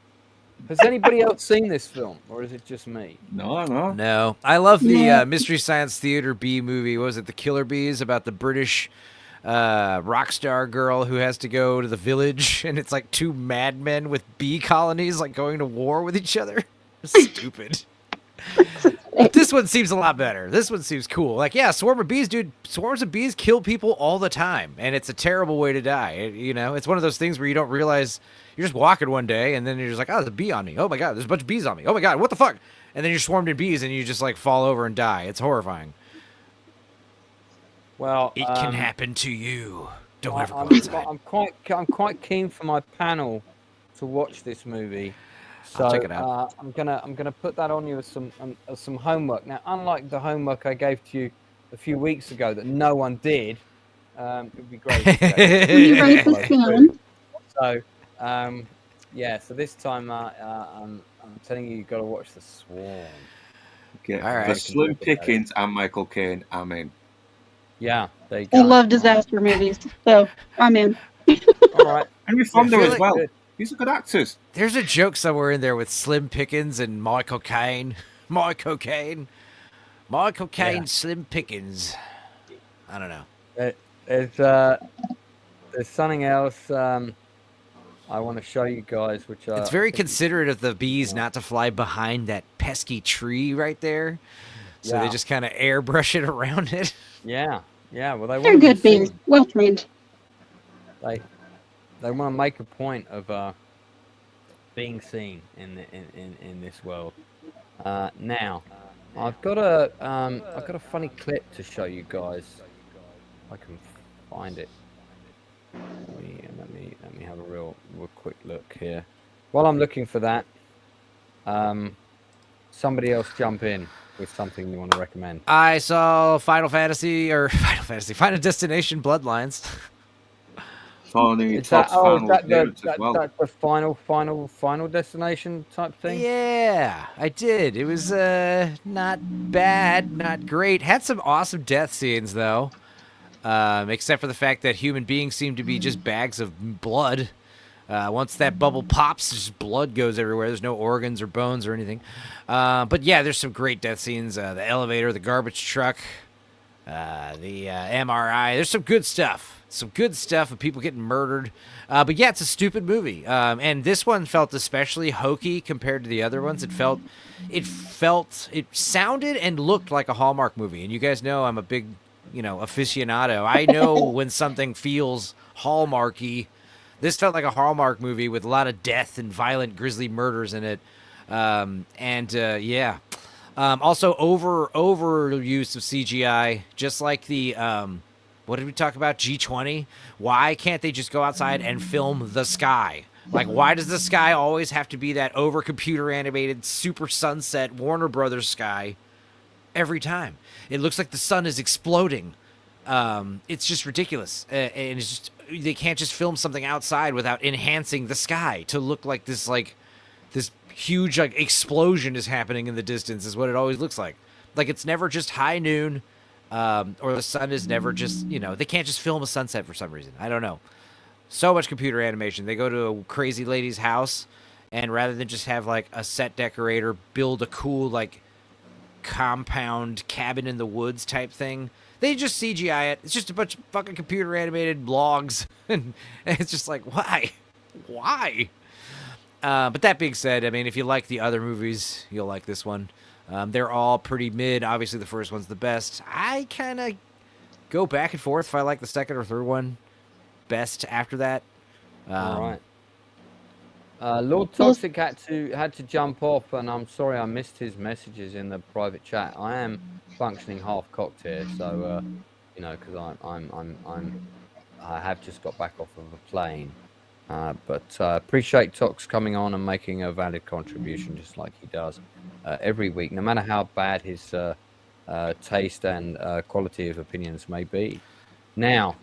Has anybody else seen this film, or is it just me? No. I love the Mystery Science Theater bee movie. What was it? The Killer Bees, about the British rock star girl who has to go to the village, and it's like two madmen with bee colonies like going to war with each other. Stupid. But this one seems a lot better. This one seems cool. Like, yeah, swarm of bees, dude. Swarms of bees kill people all the time, and it's a terrible way to die. It's one of those things where you don't realize you're just walking one day, and then you're just like, oh, there's a bee on me. Oh my god, there's a bunch of bees on me. Oh my god, what the fuck? And then you're swarmed in bees, and you just like fall over and die. It's horrifying. Well, it can happen to you. Don't ever go outside. I'm quite keen for my panel to watch this movie. So I'll check it out. I'm gonna put that on you as some homework. Now, unlike the homework I gave to you a few weeks ago that no one did, it would be great. So so this time I'm telling you've got to watch The Swarm. Okay. All right. For Slim Pickens and Michael Caine, I'm in. Yeah, there you go. I love disaster movies, so I'm in. All right. Henry Fonda as well. Good. These are good actors. There's a joke somewhere in there with Slim Pickens and Michael Caine. Michael Caine, Slim Pickens. I don't know. There's something else I want to show you guys, which it's very considerate of the bees not to fly behind that pesky tree right there. So they just kind of airbrush it around it. Yeah. Well, they're good bees, well trained. They want to make a point of being seen in this world. Now, I've got a funny clip to show you guys. If I can find it. Let me have a real quick look here. While I'm looking for that, somebody else jump in with something you want to recommend. I saw Final Destination Bloodlines. Is that the final destination type thing? Yeah, I did. It was not bad, not great. Had some awesome death scenes though, except for the fact that human beings seem to be just bags of blood. Once that bubble pops, just blood goes everywhere. There's no organs or bones or anything. But yeah, there's some great death scenes. The elevator, the garbage truck, the MRI. There's some good stuff. Some good stuff of people getting murdered. But yeah, it's a stupid movie. And this one felt especially hokey compared to the other ones. It sounded and looked like a Hallmark movie. And you guys know I'm a big, aficionado. I know when something feels Hallmarky. This felt like a Hallmark movie with a lot of death and violent, grisly murders in it. Also overuse of CGI, just like the what did we talk about? G20. Why can't they just go outside and film the sky? Like, why does the sky always have to be that over computer animated super sunset Warner Brothers sky every time? It looks like the sun is exploding. It's just ridiculous, and it's just they can't just film something outside without enhancing the sky to look like this huge explosion is happening in the distance. Is what it always looks like. Like it's never just high noon, or the sun is never just they can't just film a sunset for some reason. I don't know. So much computer animation. They go to a crazy lady's house, and rather than just have like a set decorator build a cool compound cabin in the woods type thing, they just CGI it. It's just a bunch of fucking computer animated logs. And it's just like, why? But that being said, I mean, if you like the other movies, you'll like this one. They're all pretty mid. Obviously, the first one's the best. I kind of go back and forth if I like the second or third one best after that. All right. Lord Toxic had to jump off, and I'm sorry I missed his messages in the private chat. I am functioning half cocked here, so because I have just got back off of a plane. But appreciate Tox coming on and making a valid contribution, just like he does every week, no matter how bad his taste and quality of opinions may be. Now,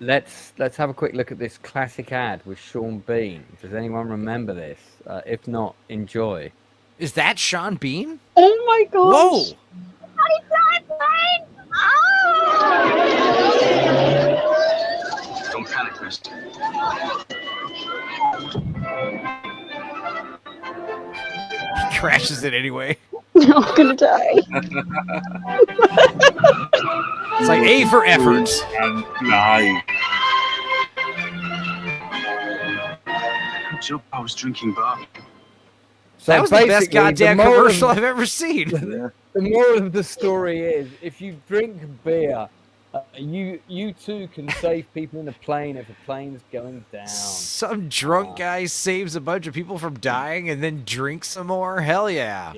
let's have a quick look at this classic ad with Sean Bean. Does anyone remember this? If not, enjoy. Is that Sean Bean? Oh my gosh! Whoa! Don't panic, mister. He crashes it anyway. I'm gonna die. It's like A for effort. And die. Joe, I was drinking bar. So That was the best basically, goddamn the moral commercial of- I've ever seen. The moral of the story is, if you drink beer, you too can save people in a plane if a plane's going down. Some drunk guy saves a bunch of people from dying and then drinks some more. Hell yeah!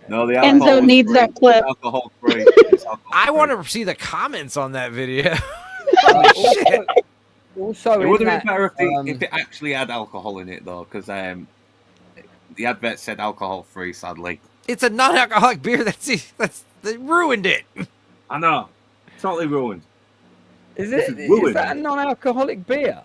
No, the Enzo alcohol needs free. that clip. Alcohol free. It's alcohol I free. want to see the comments on that video. Also, It in would have that, been better if it actually had alcohol in it, though, because the advert said alcohol free. Sadly, It's a non-alcoholic beer. They ruined it. I know. Totally ruined. is this it? is ruined. Is that a non-alcoholic beer?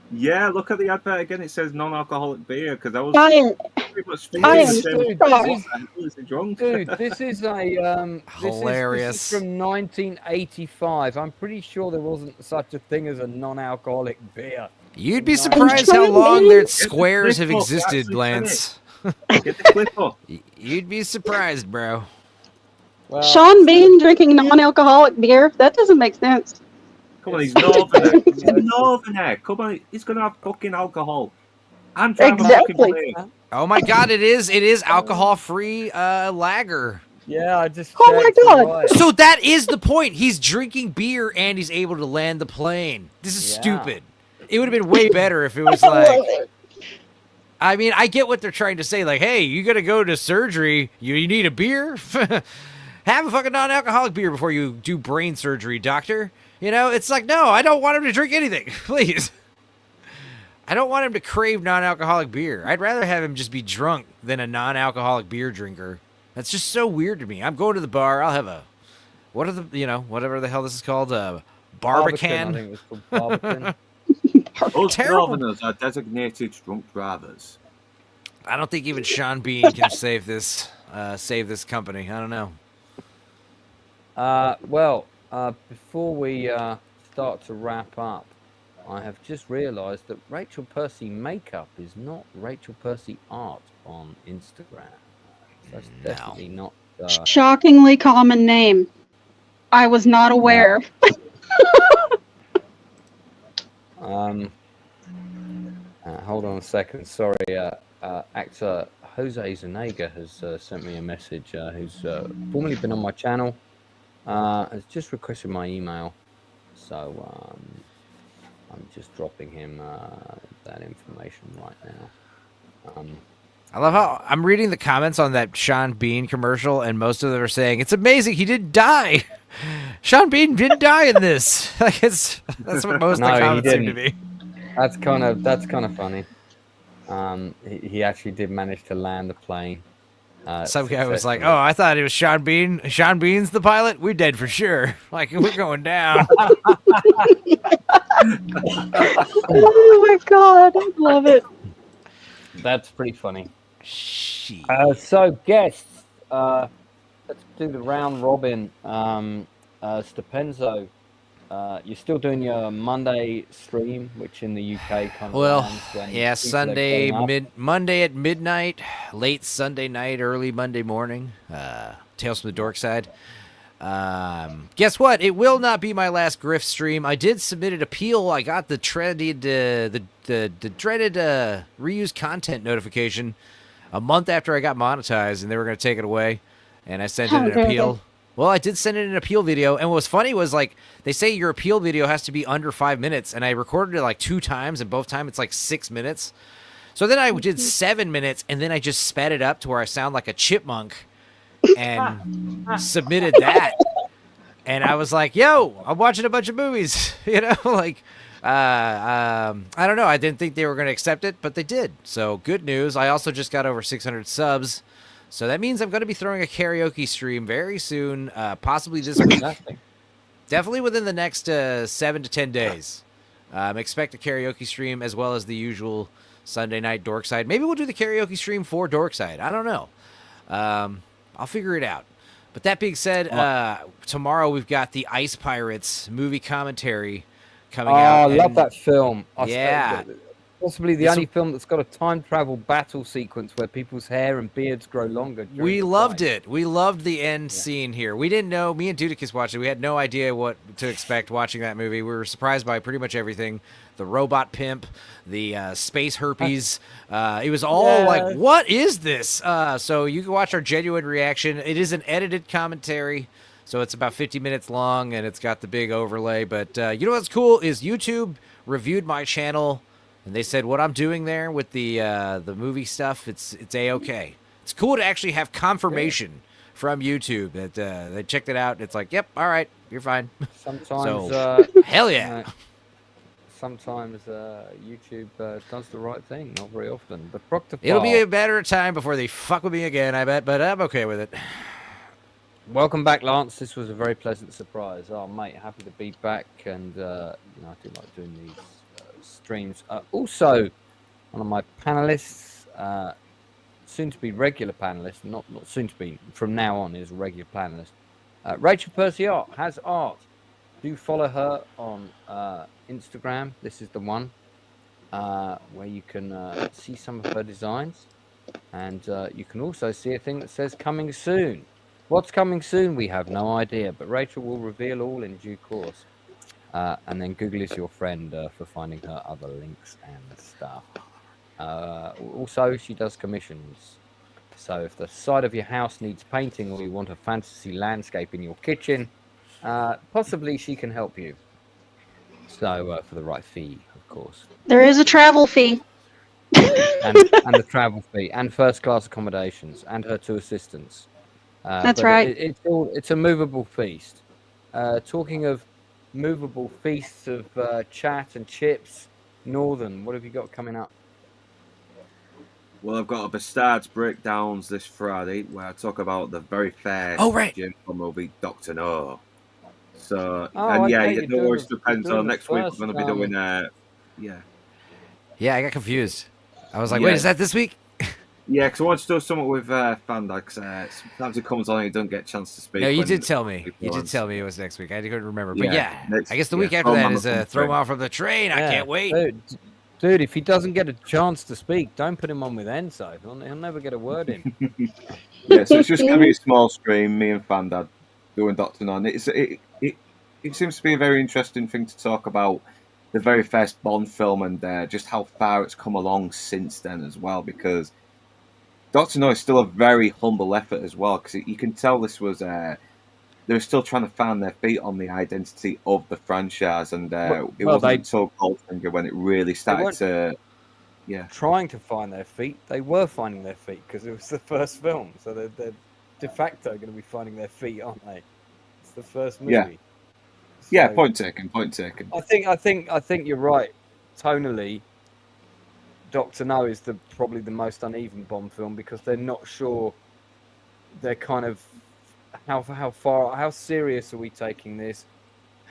Yeah, look at the advert again. It says non-alcoholic beer because I was I am, pretty much I am thinking shocked. drunk. Dude, this is a Hilarious. This is from 1985. I'm pretty sure there wasn't such a thing as a non-alcoholic beer. You'd be Nice. surprised how trying long to- their Get the squares have clip up, existed, actually Lance. Get the clip up. You'd be surprised, bro. Well, Sean Bean drinking non-alcoholic beer? That doesn't make sense. Come on, he's northerner. He's a northerner. Come on, he's gonna have fucking alcohol. I'm trying to have Exactly. fucking beer. Oh my God! It is alcohol-free lager. yeah, I just. Oh my checked, you're God. right. So that is the point. He's drinking beer and he's able to land the plane. This is Yeah. stupid. It would have been way better if it was I like. love it. I mean, I get what they're trying to say. Like, hey, you got to go to surgery. You need a beer? Have a fucking non-alcoholic beer before you do brain surgery, doctor. You know, it's like, no, I don't want him to drink anything. Please. I don't want him to crave non-alcoholic beer. I'd rather have him just be drunk than a non-alcoholic beer drinker. That's just so weird to me. I'm going to the bar. I'll have a, what are the, whatever the hell this is called, I Barbican. think it was called Barbican. Us Terrible. northerners are designated drunk drivers. I don't think even Sean Bean can save this company. I don't know. Before we start to wrap up, I have just realised that Rachel Percy makeup is not Rachel Percy art on Instagram. That's definitely not. Shockingly common name. I was not aware. Hold on a second. Sorry, actor Jose Zuniga has sent me a message. Who's formerly been on my channel. Has just requested my email, so I'm just dropping him that information right now. I love how I'm reading the comments on that Sean Bean commercial, and most of them are saying it's amazing he didn't die. Sean Bean didn't die in this. Like that's what most of the No, he comments seem to didn't. be. That's kind of funny. He actually did manage to land the plane. Some guy was like, successfully. "Oh, I thought it was Sean Bean. Sean Bean's the pilot. We're dead for sure. Like we're going down." Oh my god, I love it. That's pretty funny. Shit. So guests, let's do the round robin. Stupenzo, you're still doing your Monday stream, which in the UK kind of Well, lands when yeah, people are Sunday getting up. Monday at midnight, late Sunday night, early Monday morning. Tales from the Dork Side. Guess what? It will not be my last Griff stream. I did submit an appeal. I got the dreaded reused content notification a month after I got monetized, and they were going to take it away. And I sent in How an dare they. appeal. Well, I did send in an appeal video, and what was funny was like they say your appeal video has to be under 5 minutes, and I recorded it like 2 times, and both times it's like 6 minutes. So then I did 7 minutes, and then I just sped it up to where I sound like a chipmunk, and submitted that. And I was like, "Yo, I'm watching a bunch of movies," like I don't know. I didn't think they were going to accept it, but they did. So good news. I also just got over 600 subs. So that means I'm going to be throwing a karaoke stream very soon, possibly this week. Definitely within the next 7 to 10 days. Expect a karaoke stream as well as the usual Sunday night Dorkside. Maybe we'll do the karaoke stream for Dorkside. I don't know. I'll figure it out. But that being said, tomorrow we've got the Ice Pirates movie commentary coming out. I love that film. Yeah. Possibly the only film that's got a time travel battle sequence where people's hair and beards grow longer. We loved it. We loved the end scene here. We didn't know. Me and Dudicus watched it. We had no idea what to expect watching that movie. We were surprised by pretty much everything. The robot pimp, the space herpes. It was all like, what is this? So you can watch our genuine reaction. It is an edited commentary. So it's about 50 minutes long, and it's got the big overlay. But you know what's cool is YouTube reviewed my channel, and they said what I'm doing there with the movie stuff, it's A-okay. It's cool to actually have confirmation from YouTube that they checked it out. And it's like, yep, all right, you're fine. Sometimes, hell yeah. Sometimes YouTube does the right thing, not very often. But Proctor It'll be a better time before they fuck with me again, I bet, but I'm okay with it. Welcome back, Lance. This was a very pleasant surprise. Oh, mate, happy to be back, and I do like doing these streams. Also, one of my panelists, soon to be regular panelist, not soon to be, from now on is a regular panelist. Rachel Percy Art has art. Do follow her on Instagram. This is the one where you can see some of her designs, and you can also see a thing that says coming soon. What's coming soon, we have no idea, but Rachel will reveal all in due course. And then Google is your friend for finding her other links and stuff. Also, she does commissions. So if the side of your house needs painting or you want a fantasy landscape in your kitchen, possibly she can help you. So for the right fee, of course. There is a travel fee. And the travel fee, and first class accommodations, and her 2 assistants. That's right. It's a movable feast. Talking of movable feasts of chat and chips, Northern, what have you got coming up? Well, I've got a Bastards Breakdowns this Friday where I talk about the very first James Bond movie, Dr. No. So, no worries, Stupenzolicious. Next week we're going to be doing, Yeah, I got confused. I was like, wait, is that this week? Yeah, because I want to do something with Fanda, because sometimes it comes on and you don't get a chance to speak. No, you did tell me. You did tell me it was next week. I couldn't remember. But I guess the week after that is Throw Him Off from the Train. I can't wait. Dude, if he doesn't get a chance to speak, don't put him on with Enzo. He'll never get a word in. Yeah, so it's just going to be a small stream, me and Fandad doing Dr. No. It seems to be a very interesting thing to talk about the very first Bond film and just how far it's come along since then as well, because Dr. No is still a very humble effort as well, because you can tell this was they were still trying to find their feet on the identity of the franchise, and it wasn't until Goldfinger when it really started to trying to find their feet. They were finding their feet because it was the first film, so they're de facto going to be finding their feet, aren't they? It's the first movie. So, point taken. I think you're right. Tonally, Dr. No is probably the most uneven Bond film because they're not sure. They're kind of how serious are we taking this?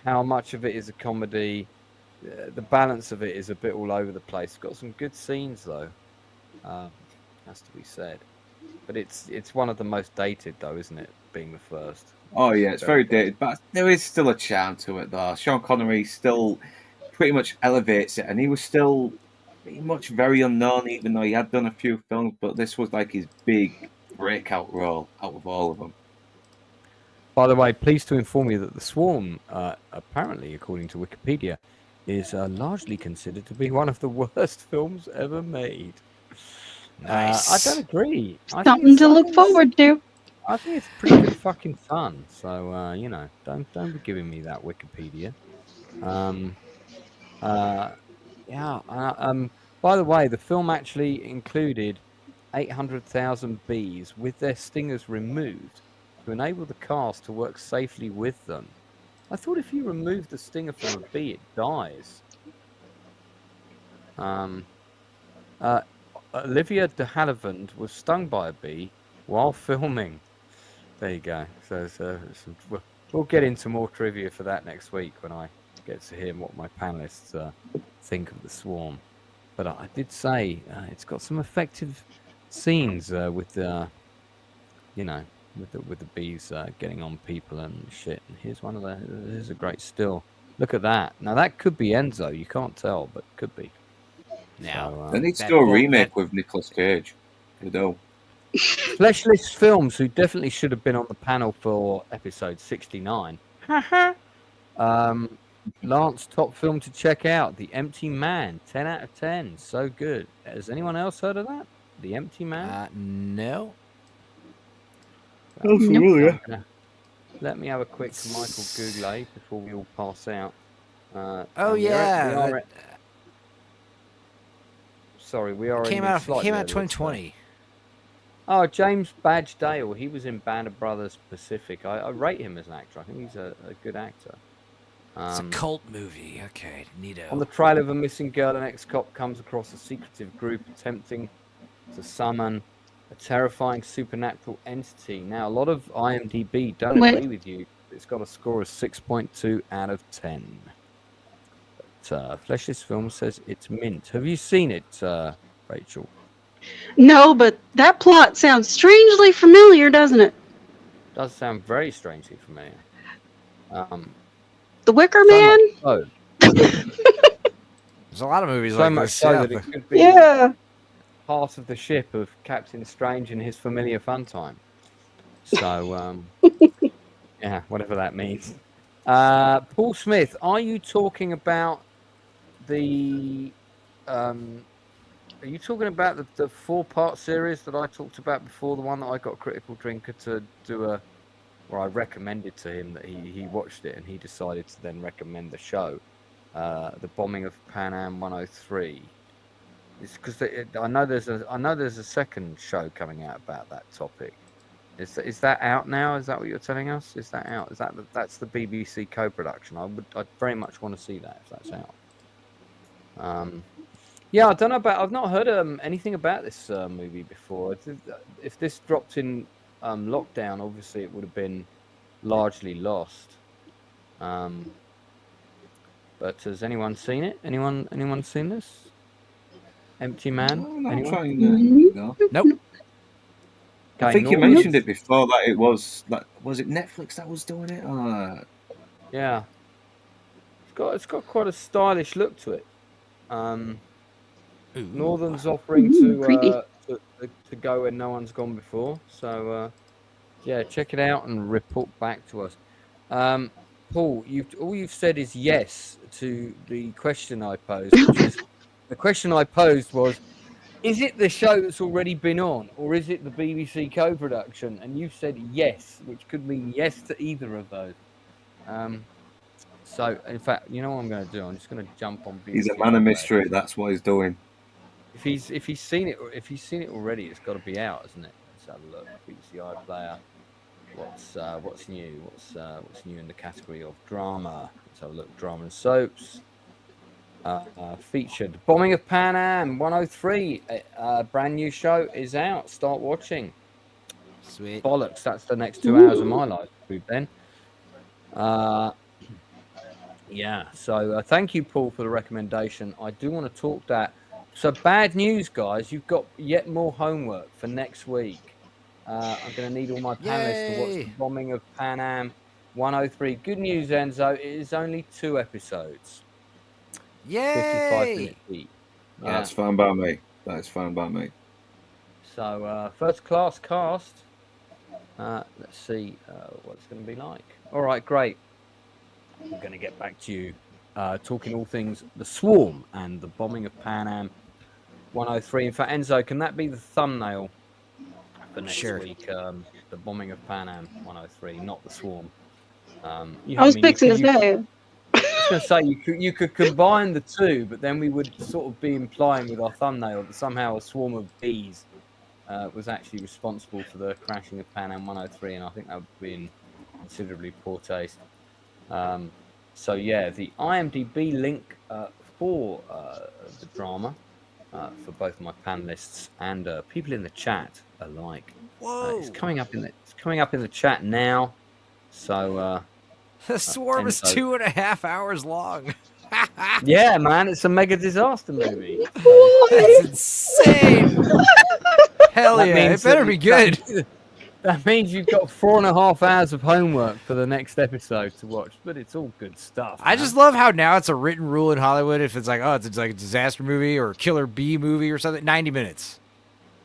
How much of it is a comedy? The balance of it is a bit all over the place. It's got some good scenes though, has to be said. But it's one of the most dated though, isn't it? Being the first. Oh yeah, it's very dated, but there is still a charm to it though. Sean Connery still pretty much elevates it, and he was still pretty much very unknown, even though he had done a few films. But this was like his big breakout role out of all of them. By the way, pleased to inform you that The Swarm, apparently, according to Wikipedia, is largely considered to be one of the worst films ever made. Nice. I don't agree. Something to look forward to. I think it's pretty good fucking fun. So don't be giving me that Wikipedia. By the way, the film actually included 800,000 bees with their stingers removed to enable the cast to work safely with them. I thought if you remove the stinger from a bee, it dies. Olivia de Havilland was stung by a bee while filming. There you go. So we'll get into more trivia for that next week when I get to hear what my panelists think of The Swarm. But I did say it's got some effective scenes with the, with the bees getting on people and shit. And here's one of the. Here's a great still. Look at that. Now that could be Enzo. You can't tell, but it could be. Now, They need to do a remake with Nicolas Cage. They do. Fleshless Films, who definitely should have been on the panel for episode 69. Lance, top film to check out, The Empty Man, 10 out of 10. So good. Has anyone else heard of that? The Empty Man? No. Let me have a quick Michael Google before we all pass out. Sorry, we are came in out slightly 2020. Oh, James Badge Dale. He was in Band of Brothers Pacific. I rate him as an actor. I think he's a good actor. It's a cult movie. Okay, neato. On the trail of a missing girl, an ex-cop comes across a secretive group attempting to summon a terrifying supernatural entity. Now, a lot of IMDb don't agree with you. It's got a score of 6.2 out of 10. But Fleshless Film says it's mint. Have you seen it, Rachel? No, but that plot sounds strangely familiar, doesn't it? Does sound very strangely familiar. The Wicker Man? There's a lot of movies so like much this. so Yeah. that it could be part of the ship of Captain Strange and his familiar fun time. So, yeah, whatever that means. Paul Smith, are you talking about the... are you talking about the 4-part series that I talked about before, the one that I got Critical Drinker to do or I recommended to him that he watched it and he decided to then recommend the show, The Bombing of Pan Am 103. It's because I know there's a second show coming out about that topic. Is that out now? Is that what you're telling us? Is that out? That's the BBC co-production? I'd very much want to see that if that's out. Yeah, I don't know I've not heard anything about this movie before. If this dropped in lockdown, obviously it would have been largely lost. But has anyone seen it? Anyone seen this? Empty Man? No, I'm Anyone? trying to. Nope. I think you mentioned it before that it was it Netflix that was doing it? Yeah. It's got quite a stylish look to it. Northern's offering to go where no one's gone before. So yeah, check it out and report back to us. Paul, all you've said is yes to the question I posed. Which is, the question I posed was, is it the show that's already been on, or is it the BBC co-production? And you said yes, which could mean yes to either of those. So, in fact, you know what I'm going to do? I'm just going to jump on BBC. He's a man of mystery. That's what he's doing. If he's seen it already, it's got to be out, isn't it? Let's have a look. BBC iPlayer. What's new? What's new in the category of drama? Let's have a look. Drama and soaps. Featured Bombing of Pan Am 103. Brand new show is out. Start watching. Sweet. Bollocks. That's the next 2 hours of my life. Then. Yeah. So thank you, Paul, for the recommendation. I do want to talk that. So bad news, guys. You've got yet more homework for next week. I'm going to need all my panelists to watch The Bombing of Pan Am 103. Good news, Enzo. It is only 2 episodes. Yay! 55 minutes each. Yeah. That's fine by me. That's fine by me. So, first class cast. Let's see what it's going to be like. All right, great. I'm going to get back to you talking all things The Swarm and The Bombing of Pan Am 103. In fact, Enzo, can that be the thumbnail for next week? The Bombing of Pan Am 103, not The Swarm. I was fixing to say. I was going to say you could combine the two, but then we would sort of be implying with our thumbnail that somehow a swarm of bees was actually responsible for the crashing of Pan Am 103, and I think that would be in considerably poor taste. So yeah, the IMDb link for the drama for both my panelists and people in the chat alike. Whoa! It's coming up in the chat now. So The Swarm is Enzo. 2.5 hours long. Yeah, man, it's a mega disaster movie. That's insane. Hell That yeah, means it better that- be good. That means you've got 4.5 hours of homework for the next episode to watch, but it's all good stuff. I man. just love how now it's a written rule in Hollywood. If it's like, oh, it's like a disaster movie or a killer B movie or something, 90 minutes.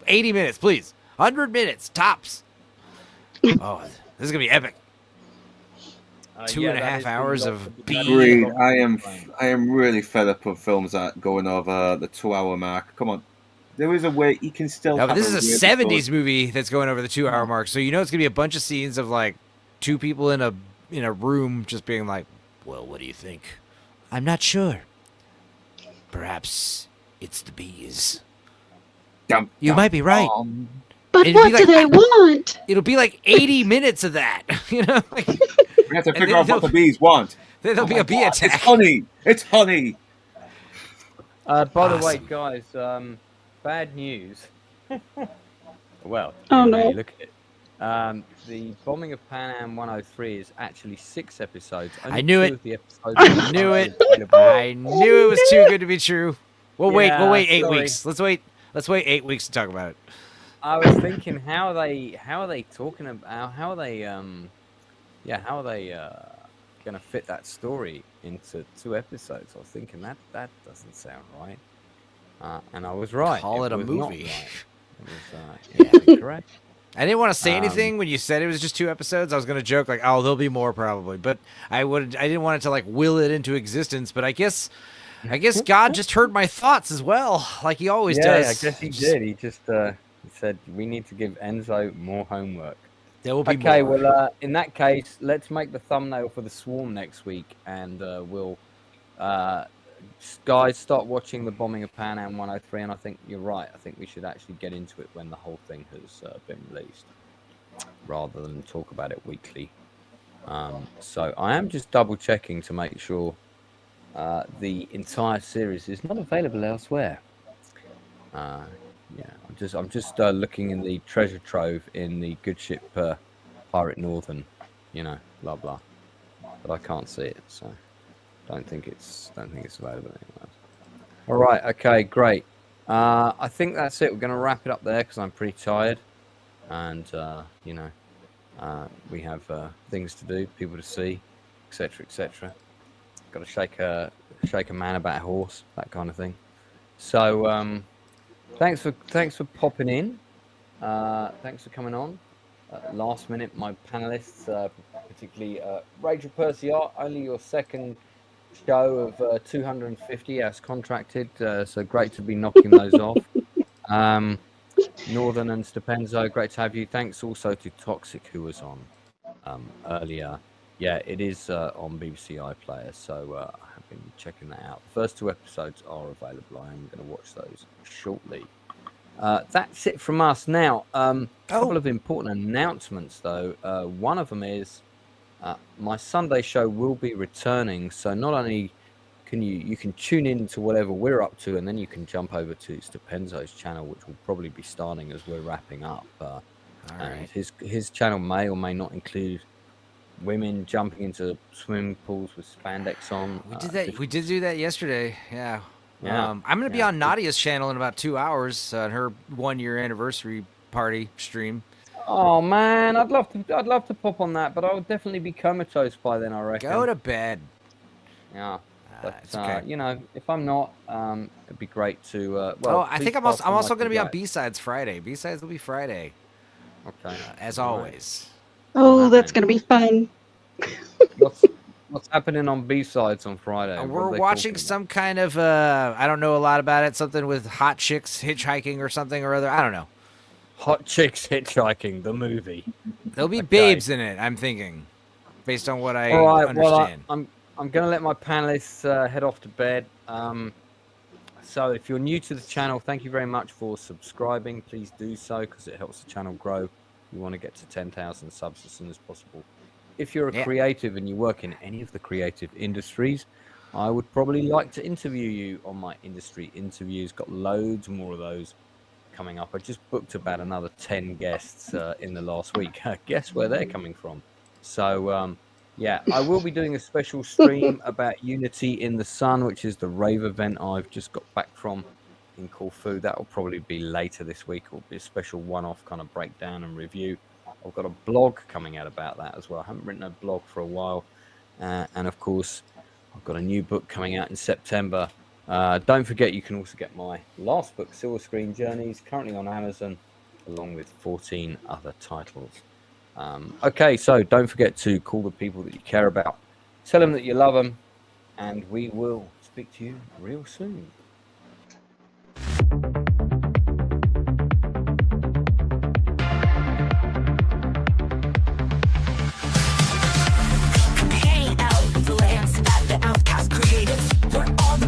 80 minutes, please. 100 minutes, tops. Oh, this is going to be epic. 2.5 hours of B. Agreed. I am really fed up of films that going over the 2-hour mark. Come on. There is a way you can still. No, but have this is a really 70s movie that's going over the 2-hour mark. So you know it's going to be a bunch of scenes of like two people in a room just being like, well, what do you think? I'm not sure. Perhaps it's the bees. You might be right. But It'd what be like- do they want? It'll be like 80 minutes of that. You know? Like, We have to figure out what the bees want. then there'll Oh be my a bee God, attack. It's honey. It's honey. By the way, Awesome. guys, bad news. Well, Oh, you no. look at it. The bombing of Pan Am 103 is actually 6 episodes. Only I knew 2 it. of the episodes I knew it. I knew it was too good to be true. We'll wait 8 sorry. weeks. Let's wait 8 weeks to talk about it. I was thinking, how are they talking about? How are they gonna fit that story into 2 episodes? I was thinking that doesn't sound right, and I was right. Call it a was not movie. right. It was correct. I didn't want to say anything when you said it was just 2 episodes. I was going to joke like, "Oh, there'll be more probably," but I didn't want it to like will it into existence. But I guess God just heard my thoughts as well, like He always does. I guess he did. He just he said we need to give Enzo more homework. There will be Okay, more. well, in that case, let's make the thumbnail for the Swarm next week, and we'll guys start watching the bombing of Pan Am 103. And I think you're right. I think we should actually get into it when the whole thing has been released, rather than talk about it weekly. So I am just double checking to make sure the entire series is not available elsewhere. I'm just looking in the treasure trove in the good ship Pirate Northern, blah blah, but I can't see it, so don't think it's available anywhere else. All right, okay, great. I think that's it. We're going to wrap it up there because I'm pretty tired, and we have things to do, people to see, etc., etc. Got to shake a man about a horse, that kind of thing. So thanks for popping in. Thanks for coming on. Last minute, my panelists, particularly Rachel Perciott, only your second show of 250 as contracted, so great to be knocking those off. Northern and Stupenzo, great to have you. Thanks also to Toxic, who was on earlier. Yeah, it is on BBC iPlayer, so I have been checking that out. The first 2 episodes are available. I am going to watch those shortly. That's it from us. Now, a couple of important announcements, though. One of them is my Sunday show will be returning, so not only can you can tune in to whatever we're up to, and then you can jump over to Stupenzo's channel, which will probably be starting as we're wrapping up. And his channel may or may not include women jumping into swimming pools with spandex on. We did that. We did do that yesterday. Yeah. Yeah. I'm going to be on Nadia's channel in about 2 hours on her 1-year anniversary party stream. Oh man, I'd love to pop on that, but I would definitely be comatose by then, I reckon. Go to bed. Yeah. But it's okay. if I'm not, it'd be great to. I think I'm also going to be on B-Sides Friday. B-Sides will be Friday. Okay. As always. Oh, that's going to be fun. What's happening on B-Sides on Friday? What We're are they watching talking some kind of I don't know a lot about it. Something with hot chicks hitchhiking or something or other. I don't know. about? Hot Chicks Hitchhiking, the movie. There'll be babes in it. I'm thinking, based on what I All right. understand. Well, I'm going to let my panelists head off to bed. So if you're new to the channel, thank you very much for subscribing. Please do so because it helps the channel grow. We want to get to 10,000 subs as soon as possible. If you're a creative and you work in any of the creative industries, I would probably like to interview you on my industry interviews. Got loads more of those coming up. I just booked about another 10 guests in the last week. Guess where they're coming from? So, yeah, I will be doing a special stream about Unity in the Sun, which is the rave event I've just got back from in Corfu. That will probably be later this week. It will be a special one-off kind of breakdown and review. I've got a blog coming out about that as well. I haven't written a blog for a while. And, of course, I've got a new book coming out in September. Don't forget, you can also get my last book, Silver Screen Journeys, currently on Amazon, along with 14 other titles. Okay, so don't forget to call the people that you care about. Tell them that you love them, and we will speak to you real soon.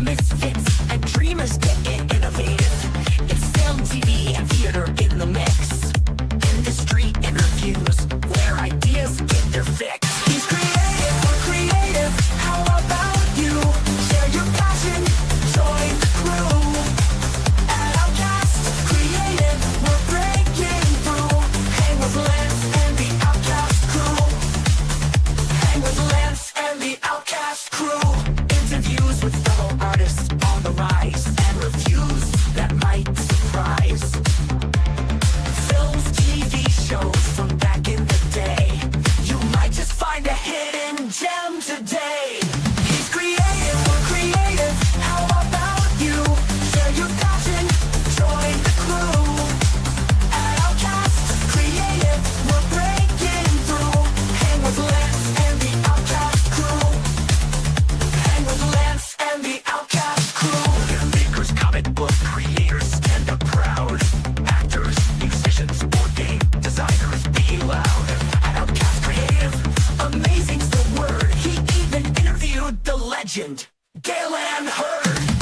Misfits and dreamers getting innovative. It's film, TV, and theater in the mix. Industry interviews where ideas get their fix. He's creative, we're creative. How about you? Share your passion, join the crew. At Outcast, creative, we're breaking through. Hang with Lance and the Outcast crew. Hang with Lance and the Outcast crew. Interviews with fellow artists on the rise and reviews that might surprise. Films, TV shows from back in the day. You might just find a hidden gem today. He's creative, we're creative. How about you? Share your passion, join the crew. At Outcast, creative, we're breaking through. Hang with Lance and the Outcast crew. Hang with Lance and the Outcast crew. Filmmakers, comic book creators, stand up proud. Actors, musicians, board game designers, be loud. At Outcast Creative, amazing's the word. He even interviewed the legend, Galen Hurd.